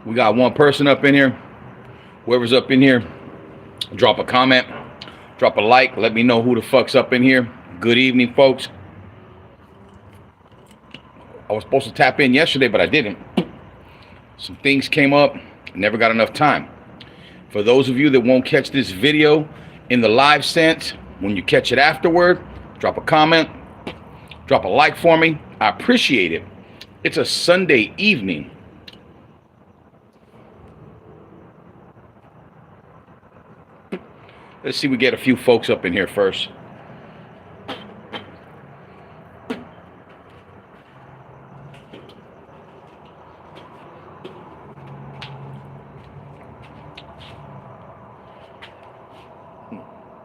We got one person up in here. Whoever's up in here, drop a comment, drop a like. Let me know who the fuck's up in here. Good evening, folks. I was supposed to tap in yesterday, but I didn't. Some things came up. Never got enough time. For those of you that won't catch this video in the live sense, when you catch it afterward, drop a comment, drop a like for me. I appreciate it. It's a Sunday evening. Let's see, we get a few folks up in here first.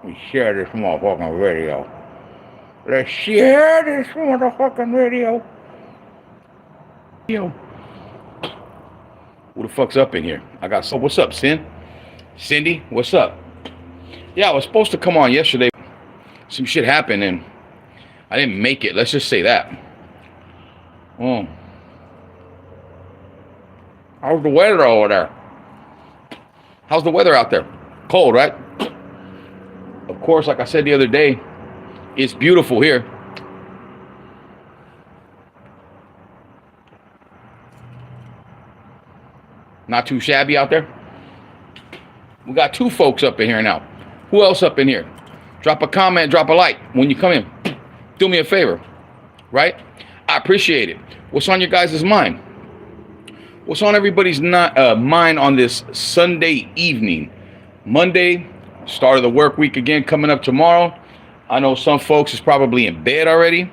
We share this motherfucking video. Let's share this motherfucking video. Yo. Who the fuck's up in here? I got so. What's up, Cindy? What's up? Yeah, I was supposed to come on yesterday. Some shit happened and I didn't make it. Let's just say that. Oh. How's the weather over there? How's the weather out there? Cold, right? Of course, like I said the other day, it's beautiful here. Not too shabby out there. We got two folks up in here now. Who else up in here? Drop a comment, drop a like when you come in. Do me a favor, right? I appreciate it. What's on your guys' mind? What's on everybody's mind on this Sunday evening? Monday, start of the work week again coming up tomorrow. I know some folks is probably in bed already.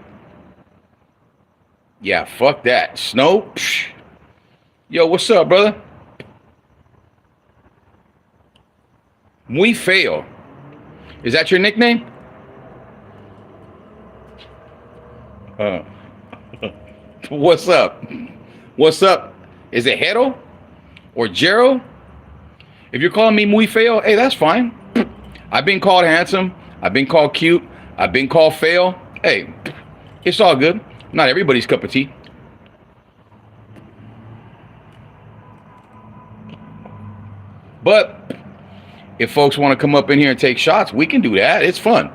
Yeah, fuck that. Snow? Psh. Yo, what's up, brother? We fail. Is that your nickname? What's up? What's up? Is it Hero or Jero? If you're calling me muy feo, hey, that's fine. I've been called handsome. I've been called cute. I've been called fail. Hey, it's all good. Not everybody's cup of tea. But if folks want to come up in here and take shots, we can do that. It's fun.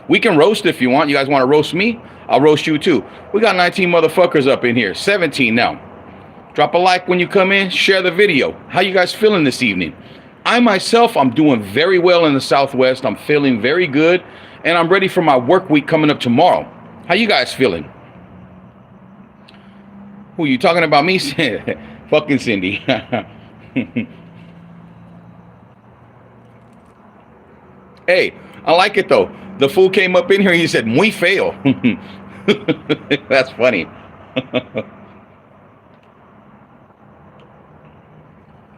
We can roast if you want. You guys want to roast me? I'll roast you too. We got 19 motherfuckers up in here. 17 now. Drop a like when you come in. Share the video. How you guys feeling this evening? I myself, I'm doing very well in the Southwest. I'm feeling very good. And I'm ready for my work week coming up tomorrow. How you guys feeling? Who you talking about me? Fucking Cindy. Hey, I like it though. The fool came up in here and he said, muy feo. That's funny.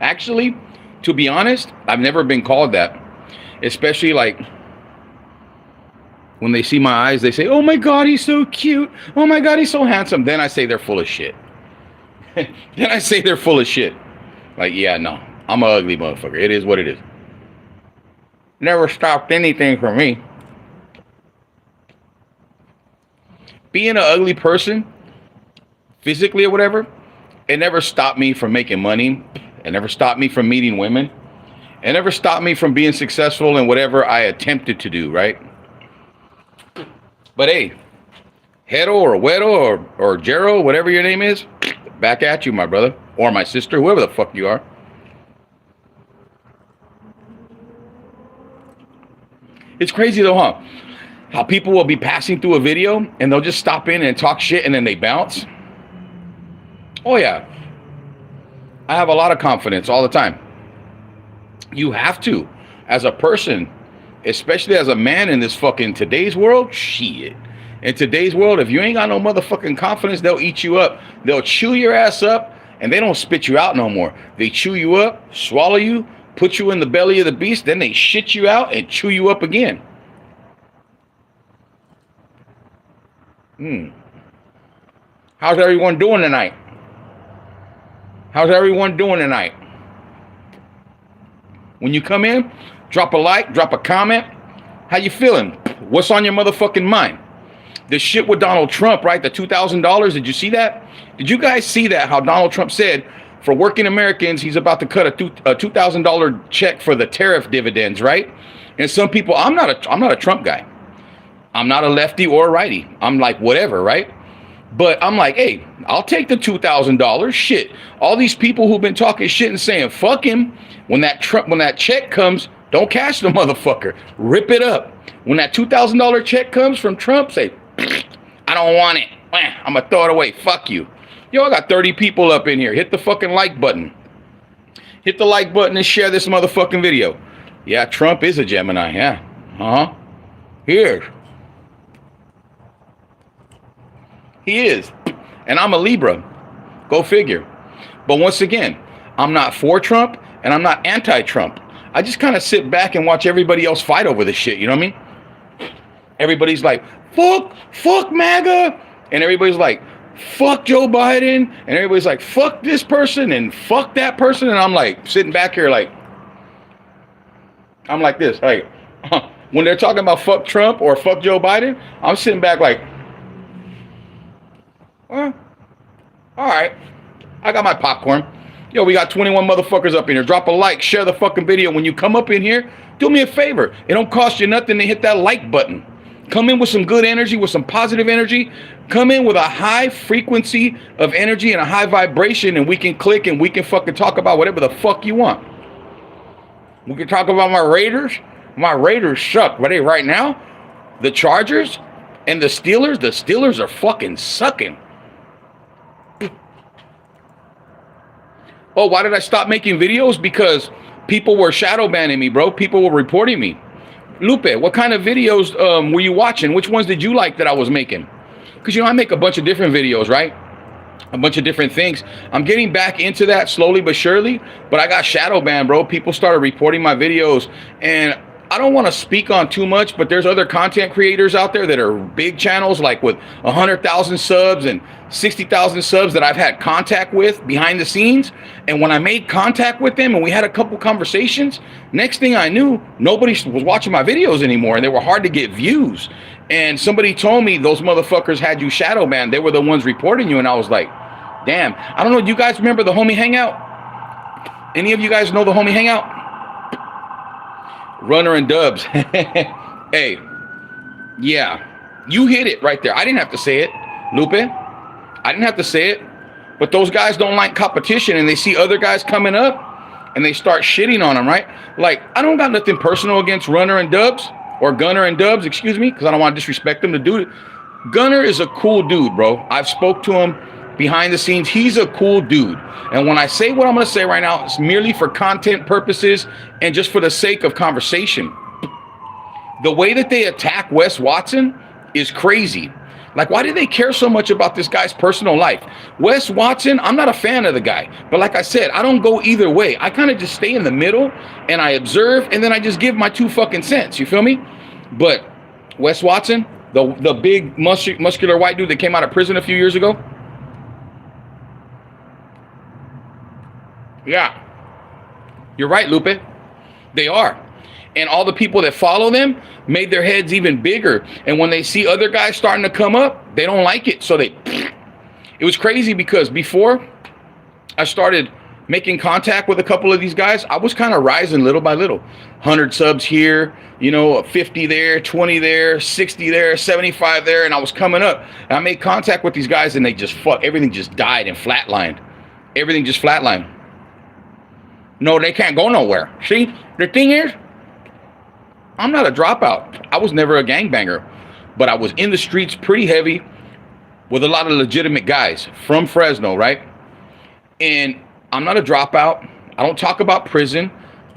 Actually, to be honest, I've never been called that. Especially like when they see my eyes, they say, oh my God, he's so cute. Oh my God, he's so handsome. Then I say they're full of shit. Then I say they're full of shit. Like, yeah, no, I'm an ugly motherfucker. It is what it is. Never stopped anything from me. Being an ugly person, physically or whatever, it never stopped me from making money. It never stopped me from meeting women. It never stopped me from being successful in whatever I attempted to do, right? But hey, Hero or Wedo or Jero, whatever your name is, back at you, my brother. Or my sister, whoever the fuck you are. It's crazy though, huh? How people will be passing through a video and they'll just stop in and talk shit and then they bounce. Oh yeah. I have a lot of confidence all the time. You have to. As a person, especially as a man in this fucking today's world, shit. In today's world, if you ain't got no motherfucking confidence, they'll eat you up. They'll chew your ass up and they don't spit you out no more. They chew you up, swallow you, put you in the belly of the beast, then they shit you out and chew you up again. How's everyone doing tonight? How's everyone doing tonight? When you come in, drop a like, drop a comment. How you feeling? What's on your motherfucking mind? The shit with Donald Trump, right? The $2,000, did you see that? Did you guys see that? How Donald Trump said for working Americans, he's about to cut a $2,000 check for the tariff dividends, right? And some people, I'm not a Trump guy. I'm not a lefty or a righty. I'm like whatever, right? But I'm like, hey, I'll take the $2,000. Shit, all these people who've been talking shit and saying fuck him, when that check comes, don't cash the motherfucker. Rip it up. When that $2,000 check comes from Trump, say, I don't want it. I'm gonna throw it away. Fuck you. Yo, I got 30 people up in here. Hit the fucking like button. Hit the like button and share this motherfucking video. Yeah, Trump is a Gemini. Yeah. Here. He is. And I'm a Libra. Go figure. But once again, I'm not for Trump and I'm not anti-Trump. I just kind of sit back and watch everybody else fight over this shit. You know what I mean? Everybody's like, fuck MAGA. And everybody's like, fuck Joe Biden. And everybody's like, fuck this person and fuck that person. And I'm like sitting back here like, I'm like this. Like, when they're talking about fuck Trump or fuck Joe Biden, I'm sitting back like, well, all right. I got my popcorn. Yo, we got 21 motherfuckers up in here. Drop a like, share the fucking video. When you come up in here, do me a favor. It don't cost you nothing to hit that like button. Come in with some good energy, with some positive energy. Come in with a high frequency of energy and a high vibration, and we can click and we can fucking talk about whatever the fuck you want. We can talk about my Raiders. My Raiders suck. But hey, right now, the Chargers and the Steelers are fucking sucking. Oh, why did I stop making videos? Because people were shadow banning me, bro. People were reporting me. Lupe, what kind of videos were you watching? Which ones did you like that I was making? Because, you know, I make a bunch of different videos, right? A bunch of different things. I'm getting back into that slowly but surely, but I got shadow banned, bro. People started reporting my videos, and I don't want to speak on too much, but there's other content creators out there that are big channels, like with 100,000 subs and 60,000 subs that I've had contact with behind the scenes. And when I made contact with them and we had a couple conversations, next thing I knew, nobody was watching my videos anymore, and they were hard to get views. And somebody told me those motherfuckers had you shadow banned. They were the ones reporting you. And I was like, damn. I don't know. Do you guys remember the Homie Hangout? Any of you guys know the Homie Hangout? Runner and Dubs. Hey, yeah, you hit it right there. I didn't have to say it, Lupe. I didn't have to say it. But those guys don't like competition, and they see other guys coming up and they start shitting on them, right? Like, I don't got nothing personal against Runner and Dubs, or Gunner and Dubs, excuse me, because I don't want to disrespect them to do it. Gunner is a cool dude, bro. I've spoke to him behind the scenes. He's a cool dude. And when I say what I'm going to say right now, it's merely for content purposes and just for the sake of conversation. The way that they attack Wes Watson is crazy. Like, why do they care so much about this guy's personal life? Wes Watson, I'm not a fan of the guy. But like I said, I don't go either way. I kind of just stay in the middle and I observe, and then I just give my 2 fucking cents. You feel me? But Wes Watson, the big muscular white dude that came out of prison a few years ago. Yeah. You're right, Lupe. They are. And all the people that follow them made their heads even bigger. And when they see other guys starting to come up, they don't like it. So it was crazy, because before I started making contact with a couple of these guys, I was kind of rising little by little. 100 subs here, 50 there, 20 there, 60 there, 75 there. And I was coming up. And I made contact with these guys, and they just everything just died and flatlined. Everything just flatlined. No, they can't go nowhere. See, the thing is, I'm not a dropout. I was never a gangbanger, but I was in the streets pretty heavy with a lot of legitimate guys from Fresno, right? And I'm not a dropout. I don't talk about prison.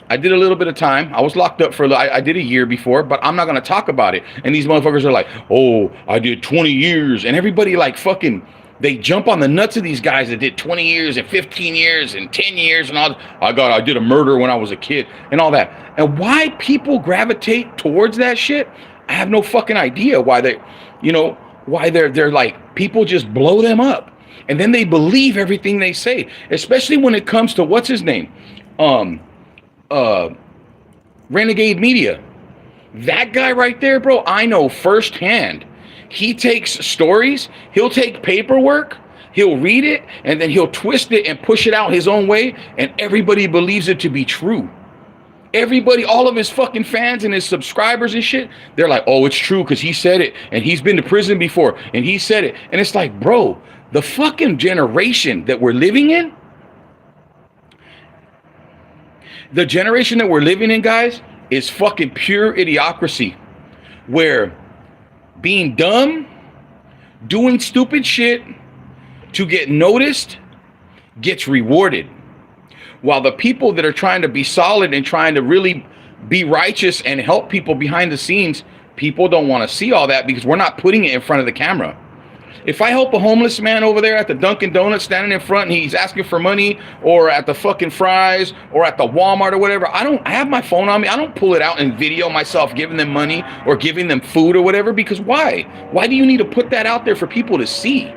I did a little bit of time. I was locked up I did a year before, but I'm not going to talk about it. And these motherfuckers are like, oh, I did 20 years. And everybody like fucking, they jump on the nuts of these guys that did 20 years and 15 years and 10 years and all. I did a murder when I was a kid and all that. And why people gravitate towards that shit, I have no fucking idea. Why they're like, people just blow them up. And then they believe everything they say, especially when it comes to what's his name? Renegade Media. That guy right there, bro, I know firsthand. He takes stories, he'll take paperwork, He'll read it and then he'll twist it and push it out his own way, and everybody believes it to be true. Everybody, all of his fucking fans and his subscribers and shit, they're like, oh, it's true because he said it, and he's been to prison before, and he said it. And it's like, bro, the fucking generation that we're living in, guys, is fucking pure idiocracy, where being dumb, doing stupid shit to get noticed gets rewarded, while the people that are trying to be solid and trying to really be righteous and help people behind the scenes, people don't want to see all that because we're not putting it in front of the camera. If I help a homeless man over there at the Dunkin' Donuts standing in front and he's asking for money, or at the fucking Fry's or at the Walmart or whatever, I have my phone on me. I don't pull it out and video myself giving them money or giving them food or whatever, because why? Why do you need to put that out there for people to see?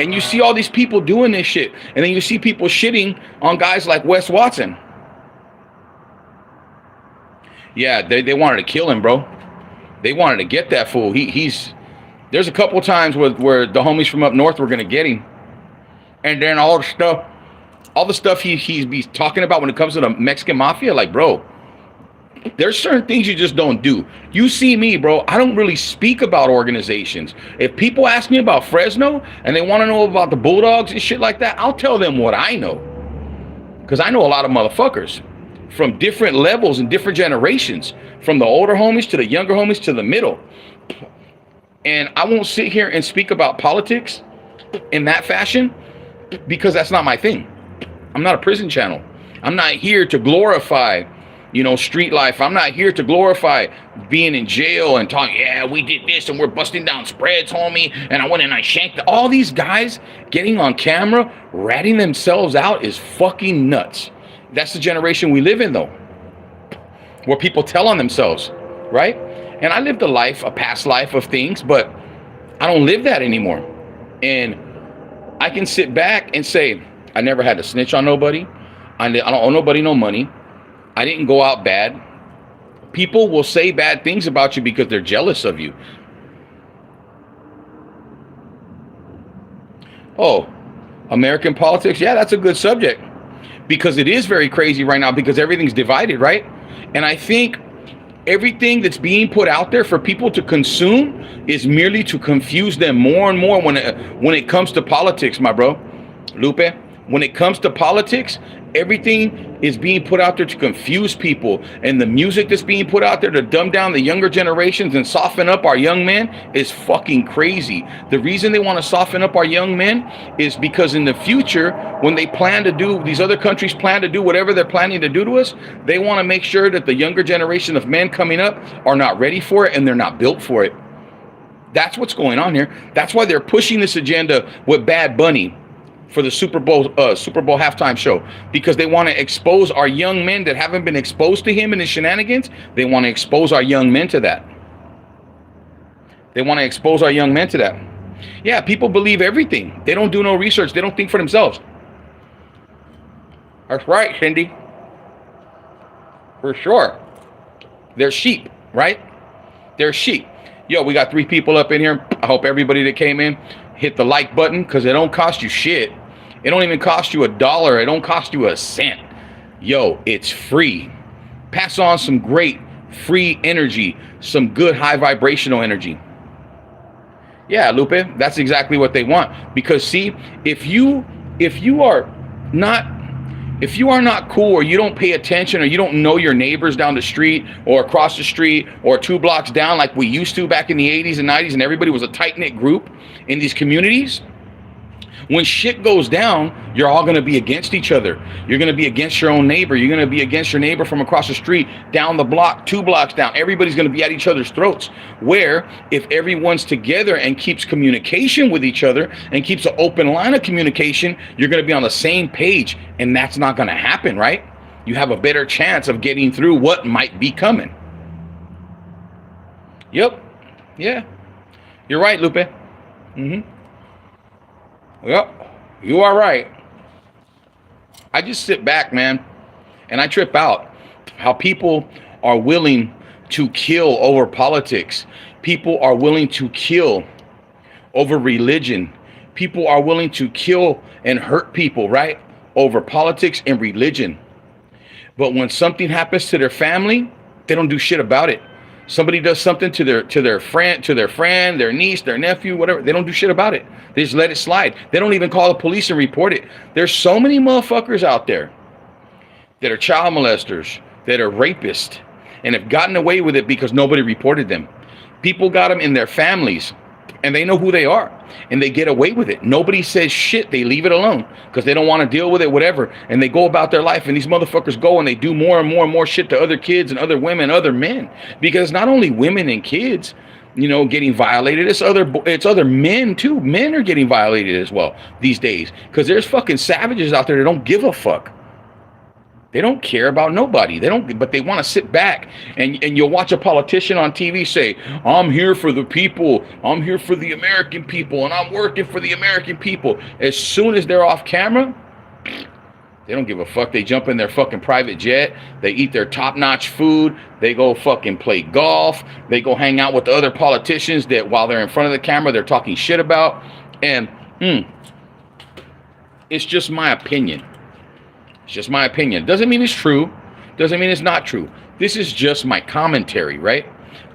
And you see all these people doing this shit, and then you see people shitting on guys like Wes Watson. Yeah, they wanted to kill him, bro. They wanted to get that fool. There's a couple times where the homies from up north were gonna get him, and then all the stuff he's talking about when it comes to the Mexican mafia, like, bro, there's certain things you just don't do. You see me, bro, I don't really speak about organizations. If people ask me about Fresno and they want to know about the Bulldogs and shit like that, I'll tell them what I know, because I know a lot of motherfuckers from different levels and different generations, from the older homies to the younger homies to the middle. And I won't sit here and speak about politics in that fashion, because that's not my thing. I'm not a prison channel. I'm not here to glorify, street life. I'm not here to glorify being in jail and talking, yeah, we did this and we're busting down spreads, homie, and I went and I shanked all these guys getting on camera, ratting themselves out is fucking nuts. That's the generation we live in, though, where people tell on themselves, right? And I lived a past life of things, but I don't live that anymore. And I can sit back and say, I never had to snitch on nobody. I don't owe nobody no money. I didn't go out bad. People will say bad things about you because they're jealous of you. Oh, American politics? Yeah, that's a good subject, because it is very crazy right now because everything's divided, right? And I think everything that's being put out there for people to consume is merely to confuse them more and more when it comes to politics, my bro. Lupe, when it comes to politics, everything is being put out there to confuse people, and the music that's being put out there to dumb down the younger generations and soften up our young men is fucking crazy. The reason they want to soften up our young men is because in the future, when these other countries plan to do whatever they're planning to do to us, they want to make sure that the younger generation of men coming up are not ready for it and they're not built for it. That's what's going on here. That's why they're pushing this agenda with Bad Bunny for the Super Bowl halftime show, because they want to expose our young men that haven't been exposed to him and his shenanigans. They want to expose our young men to that. Yeah, people believe everything. They don't do no research. They don't think for themselves. That's right, Cindy. For sure. They're sheep, right? They're sheep. Yo, we got 3 people up in here. I hope everybody that came in hit the like button, because it don't cost you shit. It don't even cost you $1. It don't cost you a cent. Yo, it's free. Pass on some great free energy, some good high vibrational energy. Yeah, Lupe, that's exactly what they want. Because see, if you are not cool, or you don't pay attention, or you don't know your neighbors down the street or across the street or 2 blocks down like we used to back in the 80s and 90s, and everybody was a tight-knit group in these communities, when shit goes down, you're all going to be against each other. You're going to be against your own neighbor. You're going to be against your neighbor from across the street, down the block, 2 blocks down. Everybody's going to be at each other's throats. Where if everyone's together and keeps communication with each other and keeps an open line of communication, you're going to be on the same page. And that's not going to happen, right? You have a better chance of getting through what might be coming. Yep. Yeah. You're right, Lupe. Mm-hmm. Yep. You are right. I just sit back, man, and I trip out how people are willing to kill over politics. People are willing to kill over religion. People are willing to kill and hurt people, right? Over politics and religion. But when something happens to their family, they don't do shit about it. Somebody does something to their friend, their niece, their nephew, whatever. They don't do shit about it. They just let it slide. They don't even call the police and report it. There's so many motherfuckers out there that are child molesters, that are rapists, and have gotten away with it because nobody reported them. People got them in their families, and they know who they are, and they get away with it. Nobody says shit. They leave it alone because they don't want to deal with it, whatever, and they go about their life, and these motherfuckers go and they do more and more and more shit to other kids and other women, other men, because not only women and kids, you know, getting violated, it's other men too. Men are getting violated as well these days because there's fucking savages out there that don't give a fuck. They don't care about nobody. They don't, but they want to sit back and you'll watch a politician on TV say, I'm here for the people. I'm here for the American people and I'm working for the American people. As soon as they're off camera, they don't give a fuck. They jump in their fucking private jet. They eat their top-notch food. They go fucking play golf. They go hang out with the other politicians that while they're in front of the camera, they're talking shit about. And it's just my opinion. It's just my opinion. Doesn't mean it's true. Doesn't mean it's not true. This is just my commentary, right?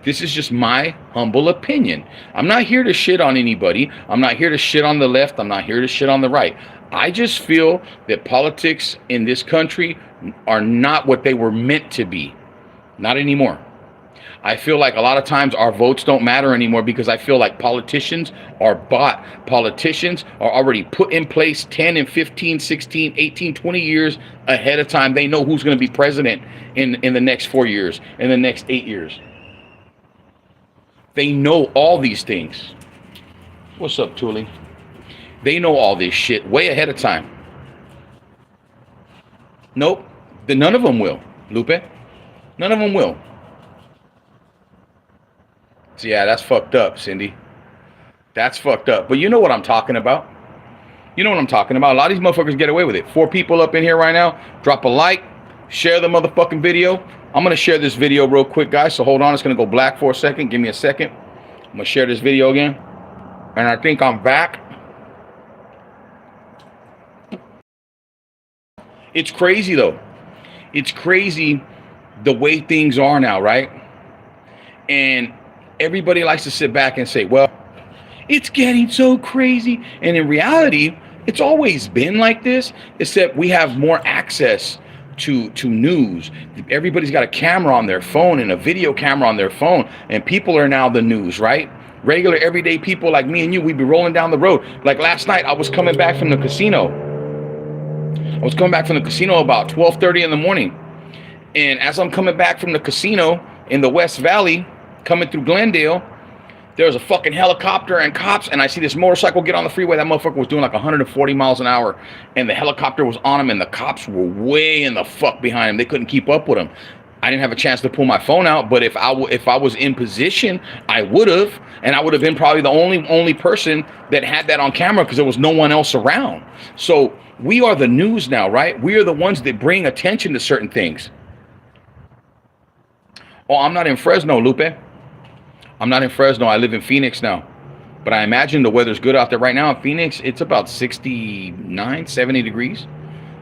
This is just my humble opinion. I'm not here to shit on anybody. I'm not here to shit on the left. I'm not here to shit on the right. I just feel that politics in this country are not what they were meant to be. Not anymore. I feel like a lot of times our votes don't matter anymore because I feel like politicians are bought. Politicians are already put in place 10 and 15, 16, 18, 20 years ahead of time. They know who's going to be president in the next 4 years, in the next 8 years. They know all these things. What's up, Thule? They know all this shit way ahead of time. Nope. None of them will, Lupe. None of them will. So yeah, that's fucked up, Cindy. That's fucked up. But you know what I'm talking about. You know what I'm talking about. A lot of these motherfuckers get away with it. 4 people up in here right now. Drop a like. Share the motherfucking video. I'm going to share this video real quick, guys. So hold on. It's going to go black for a second. Give me a second. I'm going to share this video again. And I think I'm back. It's crazy, though. It's crazy the way things are now, right? And everybody likes to sit back and say, well, it's getting so crazy. And in reality, it's always been like this, except we have more access to news. Everybody's got a camera on their phone and a video camera on their phone, and people are now the news, right? Regular, everyday people like me and you, we'd be rolling down the road. Like last night, I was coming back from the casino. About 12:30 in the morning. And as I'm coming back from the casino in the West Valley, coming through Glendale, there was a fucking helicopter and cops, and I see this motorcycle get on the freeway. That motherfucker was doing like 140 miles an hour, and the helicopter was on him, and the cops were way in the fuck behind him. They couldn't keep up with him. I didn't have a chance to pull my phone out, but if I was in position, I would have, and I would have been probably the only person that had that on camera because there was no one else around. So we are the news now, right? We are the ones that bring attention to certain things. Oh, I'm not in Fresno, Lupe. I'm not in Fresno. I live in Phoenix now. But I imagine the weather's good out there right now in Phoenix. It's about 69, 70 degrees.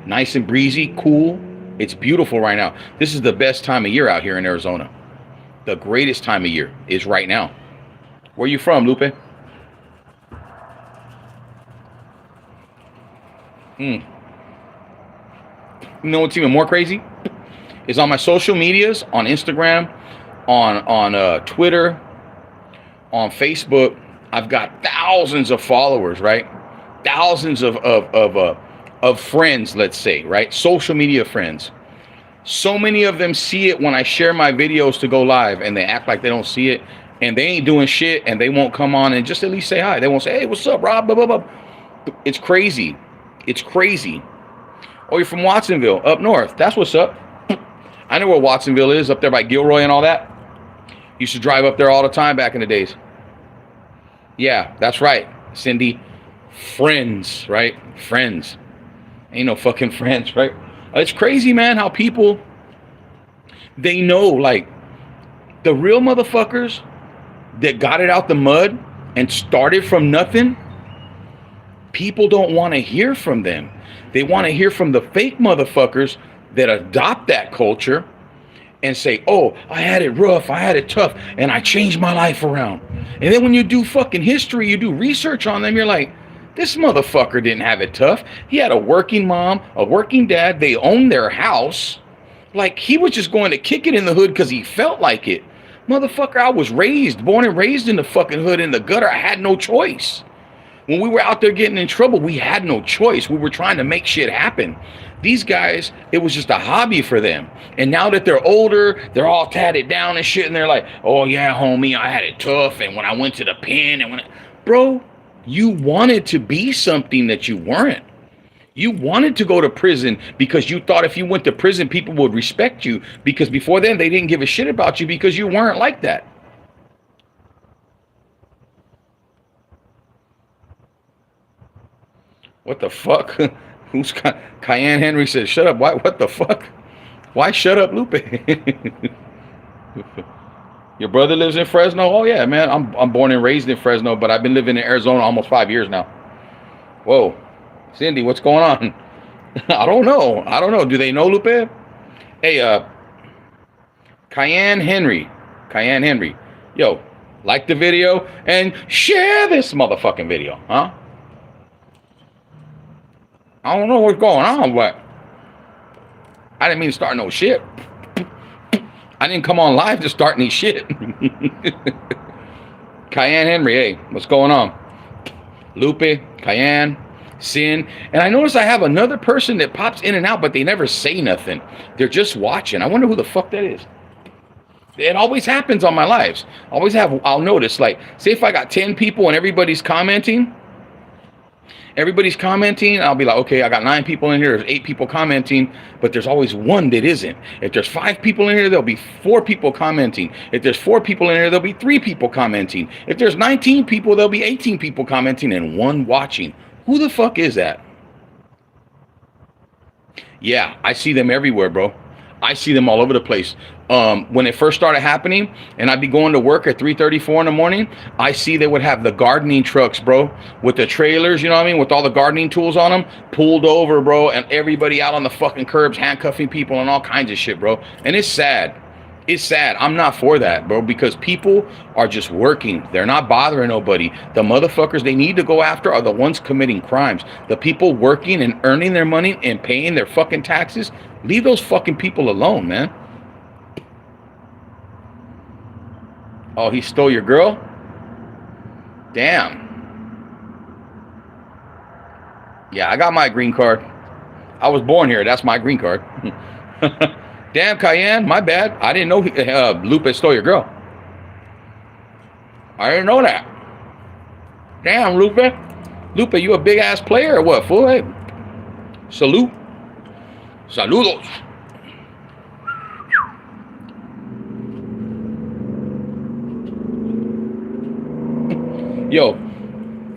Nice and breezy, cool. It's beautiful right now. This is the best time of year out here in Arizona. The greatest time of year is right now. Where are you from, Lupe? You know what's even more crazy? Is on my social medias, on Instagram, on Twitter, on Facebook, I've got thousands of followers, right? Thousands of friends, let's say, right? Social media friends. So many of them see it when I share my videos to go live, and they act like they don't see it, and they ain't doing shit, and they won't come on and just at least say hi. They won't say, hey, what's up, Rob? Blah, blah, blah. It's crazy. It's crazy. Oh, you're from Watsonville, up north. That's what's up. I know where Watsonville is, up there by Gilroy and all that. Used to drive up there all the time back in the days. Yeah, that's right, Cindy. Friends, right? Friends. Ain't no fucking friends, right? It's crazy, man, how people, they know, like, the real motherfuckers that got it out the mud and started from nothing, people don't want to hear from them. They want to hear from the fake motherfuckers that adopt that culture and say, oh, I had it rough, I had it tough, and I changed my life around. And then when you do fucking history, you do research on them, you're like, this motherfucker didn't have it tough. He had a working mom, a working dad, they owned their house. Like, he was just going to kick it in the hood because he felt like it. Motherfucker, I was born and raised in the fucking hood, in the gutter. I had no choice. When we were out there getting in trouble, we had no choice. We were trying to make shit happen. These guys, it was just a hobby for them. And now that they're older, they're all tatted down and shit, and they're like, oh yeah, homie, I had it tough, and when I went to the pen, and bro, you wanted to be something that you weren't. You wanted to go to prison because you thought if you went to prison, people would respect you, because before then, they didn't give a shit about you because you weren't like that. What the fuck? Who's Cayenne Henry says, shut up. Why? What the fuck? Why shut up, Lupe? Your brother lives in Fresno? Oh yeah, man. I'm born and raised in Fresno, but I've been living in Arizona almost 5 years now. Whoa. Cindy, what's going on? I don't know. Do they know, Lupe? Hey, Cayenne Henry. Yo, like the video and share this motherfucking video, huh? I don't know what's going on, but I didn't mean to start no shit. I didn't come on live to start any shit. Cayenne Henry, hey, what's going on? Lupe, Cayenne, Sin. And I notice I have another person that pops in and out, but they never say nothing. They're just watching. I wonder who the fuck that is. It always happens on my lives. I'll notice, like, say if I got 10 people and everybody's commenting, I'll be like, okay, I got 9 people in here, there's 8 people commenting, but there's always one that isn't. If there's 5 people in here, there'll be 4 people commenting. If there's 4 people in here, there'll be 3 people commenting. If there's 19 people, there'll be 18 people commenting and 1 watching. Who the fuck is that? Yeah, I see them everywhere, bro. I see them all over the place. When it first started happening, and I'd be going to work at 3:34 in the morning, I see they would have the gardening trucks, bro, with the trailers, you know what I mean, with all the gardening tools on them, pulled over, bro, and everybody out on the fucking curbs, handcuffing people and all kinds of shit, bro. And it's sad. It's sad. I'm not for that, bro, because people are just working. They're not bothering nobody. The motherfuckers they need to go after are the ones committing crimes. The people working and earning their money and paying their fucking taxes, leave those fucking people alone, man. Oh, he stole your girl? Damn. Yeah, I got my green card. I was born here. That's my green card. Damn, Cayenne, my bad. I didn't know Lupe stole your girl. I didn't know that. Damn, Lupe. Lupe, you a big ass player or what, fool? Hey, salute. Saludos. Yo,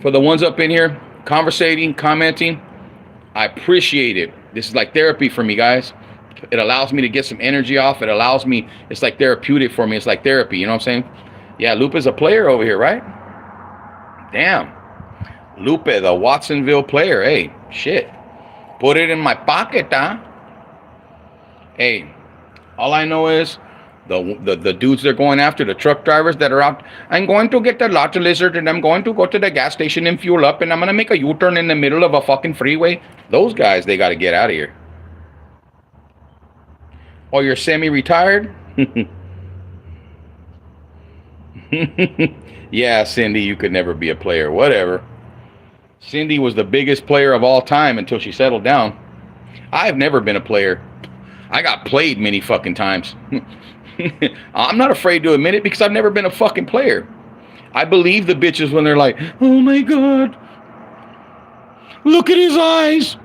for the ones up in here, conversating, commenting, I appreciate it. This is like therapy for me, guys. It allows me to get some energy off. It allows me, it's like therapeutic for me. It's like therapy, you know what I'm saying? Yeah, Lupe's a player over here, right? Damn. Lupe, the Watsonville player. Hey, shit. Put it in my pocket, huh? Hey, all I know is the dudes they're going after, the truck drivers that are out, I'm going to get the lot lizard and I'm going to go to the gas station and fuel up and I'm going to make a U-turn in the middle of a fucking freeway. Those guys, they got to get out of here. Oh, you're semi-retired? Yeah, Cindy, you could never be a player. Whatever. Cindy was the biggest player of all time until she settled down. I've never been a player. I got played many fucking times. I'm not afraid to admit it because I've never been a fucking player. I believe the bitches when they're like, oh my God, look at his eyes.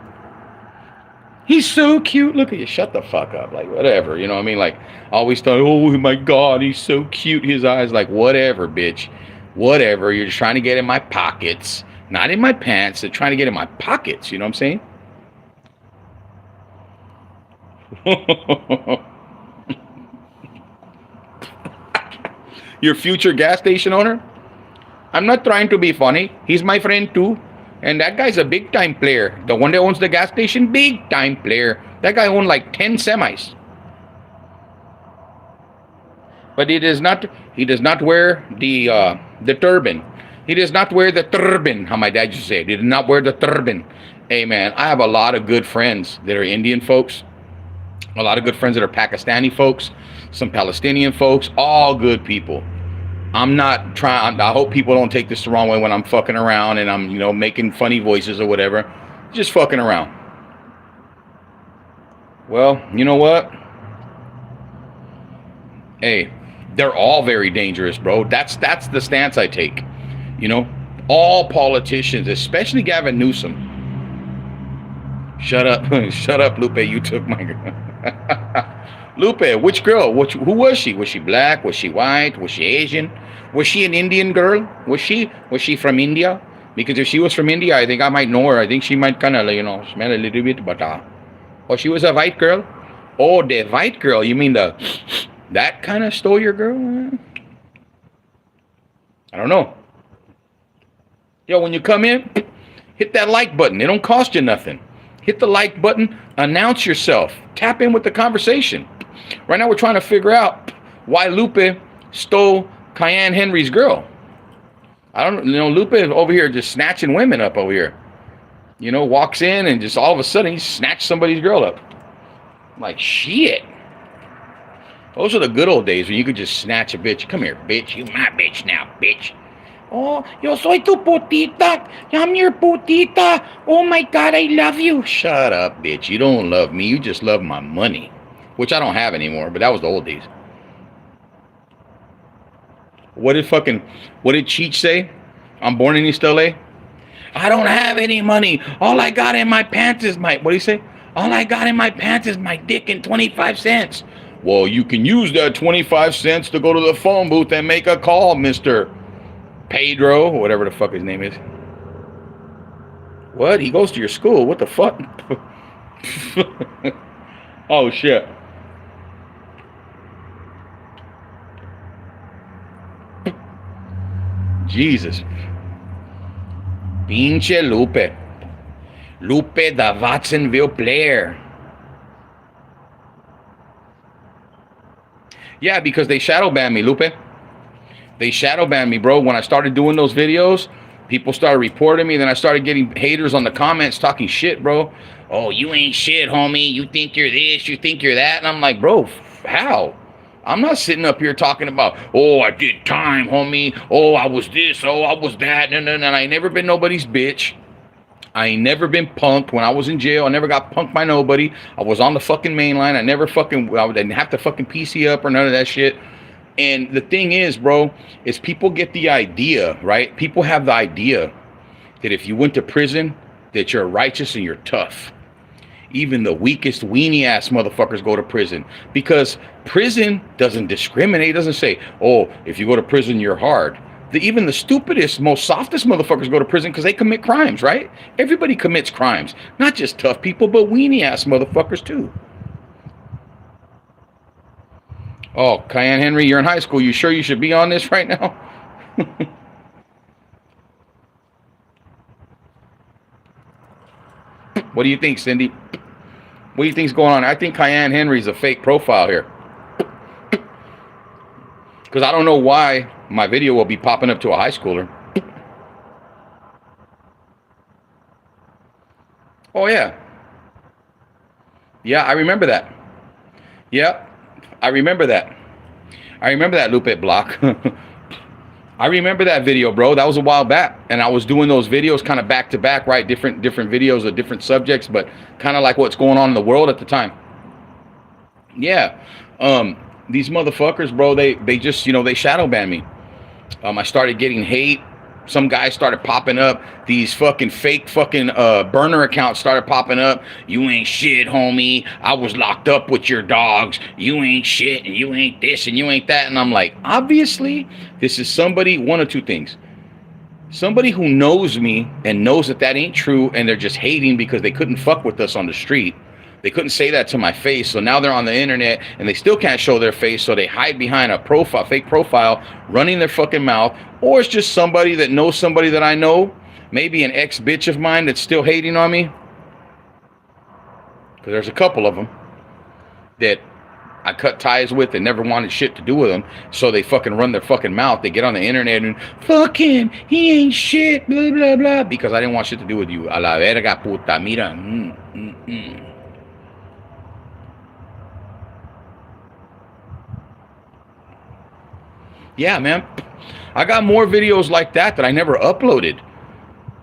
He's so cute. Look at you. Shut the fuck up. Like, whatever. You know what I mean? Like, I always thought, oh my God, he's so cute. His eyes. Like, whatever, bitch. Whatever. You're just trying to get in my pockets. Not in my pants. They're trying to get in my pockets. You know what I'm saying? Your future gas station owner? I'm not trying to be funny. He's my friend too. And that guy's a big time player. The one that owns the gas station, big time player. That guy owned like 10 semis. But he does not wear the turban. He does not wear the turban, how my dad used to say it. He did not wear the turban. Hey man, I have a lot of good friends that are Indian folks. A lot of good friends that are Pakistani folks, some Palestinian folks, all good people. I'm not trying, I hope people don't take this the wrong way when I'm fucking around and I'm, making funny voices or whatever. Just fucking around. Well, you know what? Hey, they're all very dangerous, bro. That's the stance I take. All politicians, especially Gavin Newsom. Shut up. Shut up, Lupe. You took my girl. Lupe, which girl? Who was she? Was she black? Was she white? Was she Asian? Was she an Indian girl? Was she from India? Because if she was from India, I think I might know her. I think she might kind of, smell a little bit, but or she was a white girl. Oh, the white girl. You mean that kind of stole your girl? I don't know. Yo, when you come in, hit that like button. It don't cost you nothing. Hit the like button. Announce yourself. Tap in with the conversation. Right now, we're trying to figure out why Lupe stole Cayenne Henry's girl. I don't know. Lupe is over here just snatching women up over here. Walks in and just all of a sudden he snatched somebody's girl up. I'm like, shit. Those are the good old days when you could just snatch a bitch. Come here, bitch. You my bitch now, bitch. Oh, yo soy tu putita. I'm your putita. Oh my God, I love you. Shut up, bitch. You don't love me. You just love my money, which I don't have anymore, but that was the old days. What did Cheech say? I'm born in East LA. I don't have any money. All I got in my pants is what do you say? All I got in my pants is my dick and 25 cents. Well, you can use that 25 cents to go to the phone booth and make a call, Mr. Pedro, or whatever the fuck his name is. What? He goes to your school? What the fuck? Oh, shit. Jesus. Pinche Lupe. Lupe the Watsonville player. Yeah, because they shadow banned me, Lupe. They shadow banned me, bro. When I started doing those videos, people started reporting me. Then I started getting haters on the comments talking shit, bro. Oh, you ain't shit, homie. You think you're this, you think you're that. And I'm like, bro, how? I'm not sitting up here talking about, oh, I did time, homie. Oh, I was this. Oh, I was that. No. I ain't never been nobody's bitch. I ain't never been punked when I was in jail. I never got punked by nobody. I was on the fucking main line. I didn't have to fucking PC up or none of that shit. And the thing is, bro, is people get the idea, right? People have the idea that if you went to prison, that you're righteous and you're tough. Even the weakest weenie ass motherfuckers go to prison because prison doesn't discriminate. It doesn't say, oh, if you go to prison, you're hard. Even the stupidest, most softest motherfuckers go to prison because they commit crimes, right? Everybody commits crimes. Not just tough people, but weenie ass motherfuckers too. Oh, Cayenne Henry, you're in high school. You sure you should be on this right now? What do you think, Cindy? What do you think's going on? I think Cayenne Henry's a fake profile here. Because I don't know why my video will be popping up to a high schooler. Oh, yeah. Yeah, I remember that. Yeah, I remember that. I remember that Lupe Block. I remember that video, bro. That was a while back. And I was doing those videos kind of back to back, right? Different videos of different subjects, but kind of like what's going on in the world at the time. Yeah. These motherfuckers, bro, they just, they shadow ban me. I started getting hate. Some guys started popping up. These fucking fake fucking burner accounts started popping up. You ain't shit, homie. I was locked up with your dogs. You ain't shit, and you ain't this, and you ain't that. And I'm like, obviously, this is somebody, one of two things. Somebody who knows me and knows that ain't true, and they're just hating because they couldn't fuck with us on the street. They couldn't say that to my face, so now they're on the internet, and they still can't show their face, so they hide behind a fake profile, running their fucking mouth. Or it's just somebody that knows somebody that I know, maybe an ex-bitch of mine that's still hating on me. Because there's a couple of them that I cut ties with and never wanted shit to do with them. So they fucking run their fucking mouth. They get on the internet and fuck him. He ain't shit. Blah, blah, blah. Because I didn't want shit to do with you. A la verga puta. Mira. Yeah, man. I got more videos like that I never uploaded.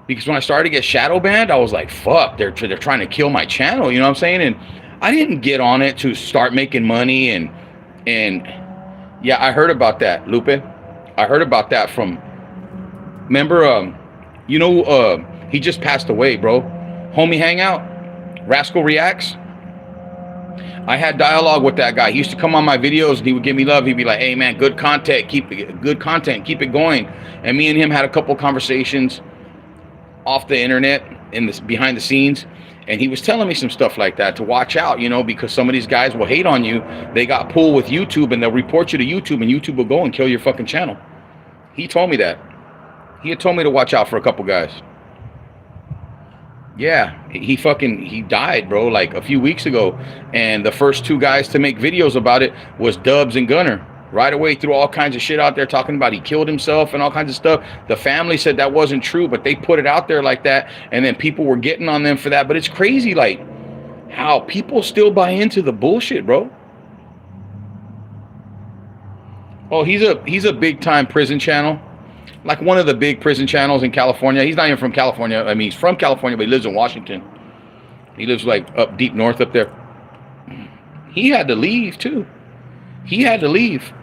Because when I started to get shadow banned, I was like, fuck, they're trying to kill my channel. You know what I'm saying? And I didn't get on it to start making money. And yeah, I heard about that, Lupe. I heard about that from, remember, he just passed away, bro. Homie Hangout, Rascal Reacts. I had dialogue with that guy. He used to come on my videos and he would give me love. He'd be like, hey man, good content, keep it going. And me and him had a couple conversations off the internet behind the scenes. And he was telling me some stuff like that to watch out, because some of these guys will hate on you. They got pulled with YouTube and they'll report you to YouTube and YouTube will go and kill your fucking channel. He told me that. He had told me to watch out for a couple guys. Yeah, he died, bro, like a few weeks ago. And the first two guys to make videos about it was Dubs and Gunner. Right away threw all kinds of shit out there talking about he killed himself and all kinds of stuff. The family said that wasn't true, but they put it out there like that. And then people were getting on them for that. But it's crazy, like, how people still buy into the bullshit, bro. Oh, he's a big time prison channel. Like one of the big prison channels in California. He's not even from California. I mean, he's from California, but he lives in Washington. He lives like up deep north up there. He had to leave too. He had to leave.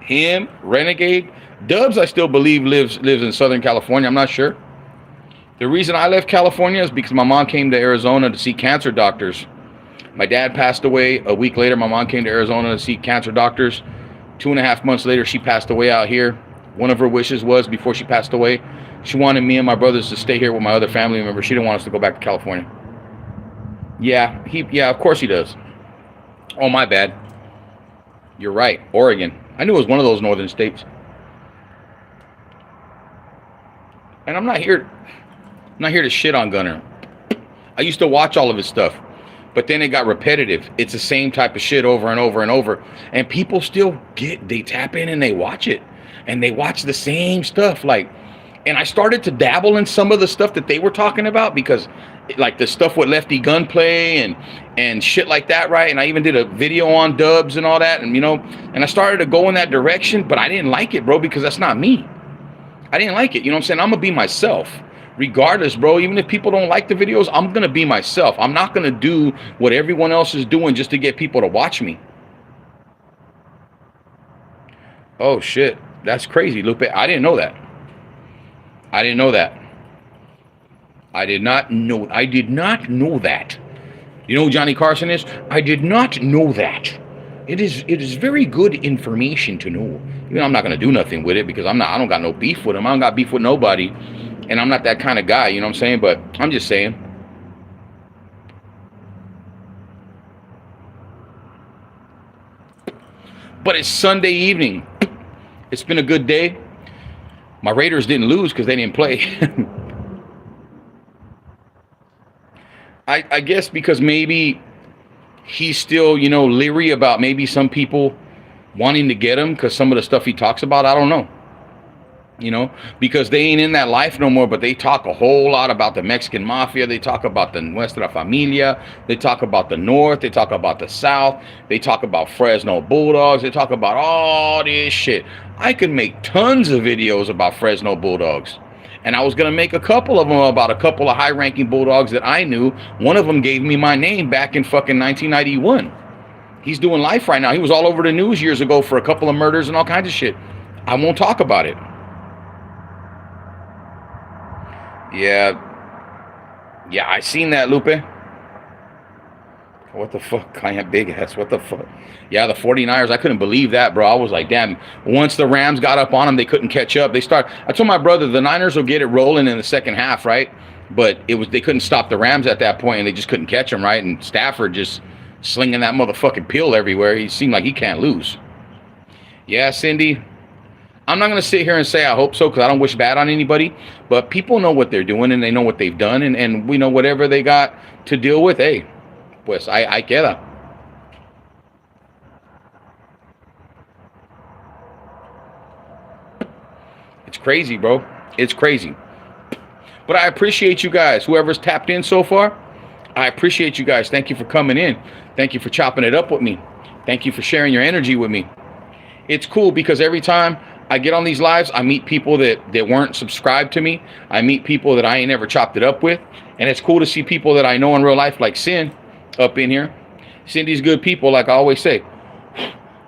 Him, Renegade, Dubs, I still believe lives in Southern California. I'm not sure. The reason I left California is because my mom came to Arizona to see cancer doctors. My dad passed away a week later. My mom came to Arizona to see cancer doctors. 2.5 months later, she passed away out here. One of her wishes was, before she passed away, she wanted me and my brothers to stay here with my other family members. She didn't want us to go back to California. Yeah, of course he does. Oh, my bad. You're right. Oregon. I knew it was one of those northern states. And I'm not here to shit on Gunner. I used to watch all of his stuff, but then it got repetitive. It's the same type of shit over and over and over. And people still they tap in and they watch it. And they watch the same stuff. And I started to dabble in some of the stuff that they were talking about, because like the stuff with Lefty Gunplay and shit like that, right? And I even did a video on Dubs and all that, and and I started to go in that direction, but I didn't like it, bro, because that's not me. I didn't like it, you know what I'm saying? I'm gonna be myself, regardless, bro. Even if people don't like the videos, I'm gonna be myself. I'm not gonna do what everyone else is doing just to get people to watch me. Oh shit, that's crazy, Lupe. I didn't know that. I did not know that. You know who Johnny Carson is? I did not know that. It is very good information to know. I'm not gonna do nothing with it because I don't got no beef with him. I don't got beef with nobody, and I'm not that kind of guy. You know what I'm saying? But I'm just saying. But it's Sunday evening. It's been a good day. My Raiders didn't lose because they didn't play. I guess because maybe he's still, leery about maybe some people wanting to get him because some of the stuff he talks about. I don't know. Because they ain't in that life no more, but they talk a whole lot about the Mexican mafia. They talk about the Nuestra Familia. They talk about the North. They talk about the South. They talk about Fresno Bulldogs. They talk about all this shit. I could make tons of videos about Fresno Bulldogs. And I was going to make a couple of them about a couple of high-ranking Bulldogs that I knew. One of them gave me my name back in fucking 1991. He's doing life right now. He was all over the news years ago for a couple of murders and all kinds of shit. I won't talk about it. Yeah, I seen that, Lupe. What the fuck? Client big ass. What the fuck? Yeah, the 49ers. I couldn't believe that, bro. I was like, damn. Once the Rams got up on them, they couldn't catch up. I told my brother the Niners will get it rolling in the second half, right? But they couldn't stop the Rams at that point, and they just couldn't catch them, right? And Stafford just slinging that motherfucking pill everywhere. He seemed like he can't lose. Yeah, Cindy. I'm not going to sit here and say I hope so because I don't wish bad on anybody. But people know what they're doing and they know what they've done. And we know whatever they got to deal with. Hey, pues ahí queda. It's crazy, bro. It's crazy. But I appreciate you guys. Whoever's tapped in so far, I appreciate you guys. Thank you for coming in. Thank you for chopping it up with me. Thank you for sharing your energy with me. It's cool because every time I get on these lives, I meet people that weren't subscribed to me. I meet people that I ain't never chopped it up with. And it's cool to see people that I know in real life like Sin up in here. Cindy's good people, like I always say.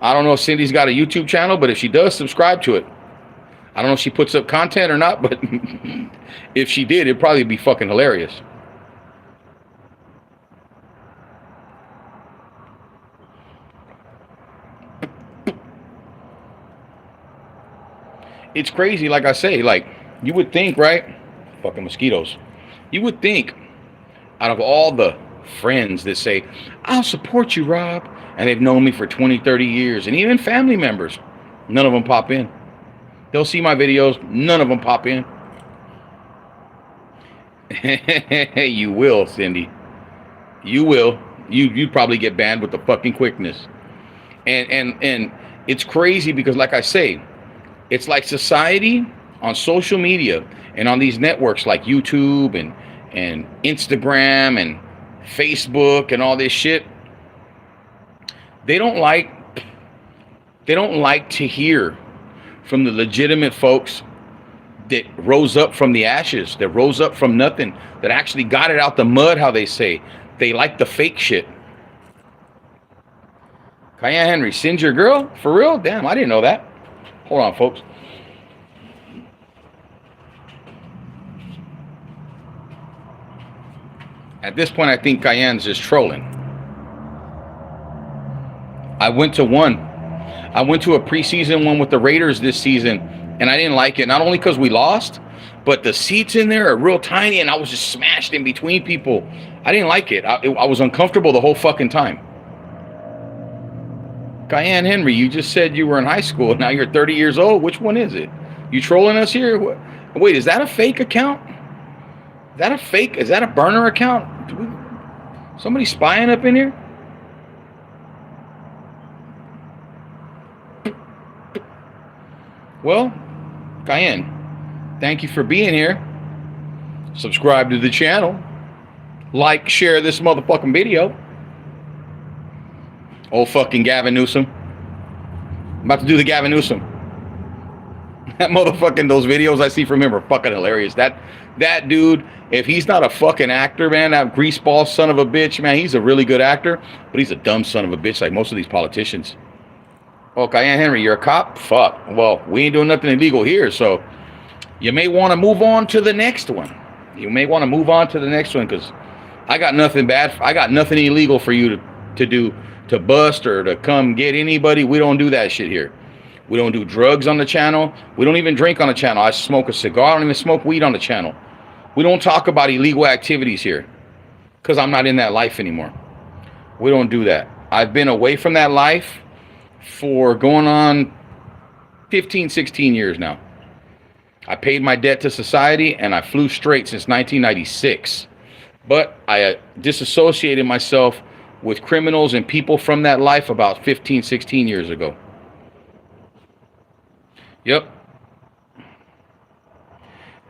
I don't know if Cindy's got a YouTube channel, but if she does, subscribe to it. I don't know if she puts up content or not, but if she did, it'd probably be fucking hilarious. It's crazy, like I say, like, you would think, right? Fucking mosquitoes. You would think, out of all the friends that say, I'll support you, Rob, and they've known me for 20, 30 years, and even family members, none of them pop in. They'll see my videos, none of them pop in. You will, Cindy. You will. You'd probably get banned with the fucking quickness. And it's crazy because, like I say, it's like society on social media and on these networks like YouTube and Instagram and Facebook and all this shit. They don't like to hear from the legitimate folks that rose up from the ashes, that rose up from nothing, that actually got it out the mud, how they say. They like the fake shit. Cayenne Henry, Sin's your girl? For real? Damn, I didn't know that. Hold on, folks. At this point, I think Cayenne's just trolling. I went to a preseason one with the Raiders this season, and I didn't like it. Not only because we lost, but the seats in there are real tiny, and I was just smashed in between people. I didn't like it. I was uncomfortable the whole fucking time. Cayenne Henry, you just said you were in high school. Now you're 30 years old. Which one is it? You trolling us here? Wait, is that a fake account? Is that a fake? Is that a burner account? Somebody spying up in here? Well, Cayenne, thank you for being here. Subscribe to the channel. Like, share this motherfucking video. Old fucking Gavin Newsom. I'm about to do the Gavin Newsom. That motherfucking, those videos I see from him are fucking hilarious. That dude, if he's not a fucking actor, man, that greaseball son of a bitch, man, he's a really good actor, but he's a dumb son of a bitch like most of these politicians. Oh, Cayenne Henry, you're a cop? Fuck. Well, we ain't doing nothing illegal here, so you may want to move on to the next one. You may want to move on to the next one because I got nothing bad. I got nothing illegal for you to do, to bust or to come get anybody. We don't do that shit here. We don't do drugs on the channel. We don't even drink on the channel. I smoke a cigar. I don't even smoke weed on the channel. We don't talk about illegal activities here because I'm not in that life anymore. We don't do that. I've been away from that life for going on 15, 16 years now. I paid my debt to society and I flew straight since 1996. But I disassociated myself with criminals and people from that life about 15, 16 years ago. Yep.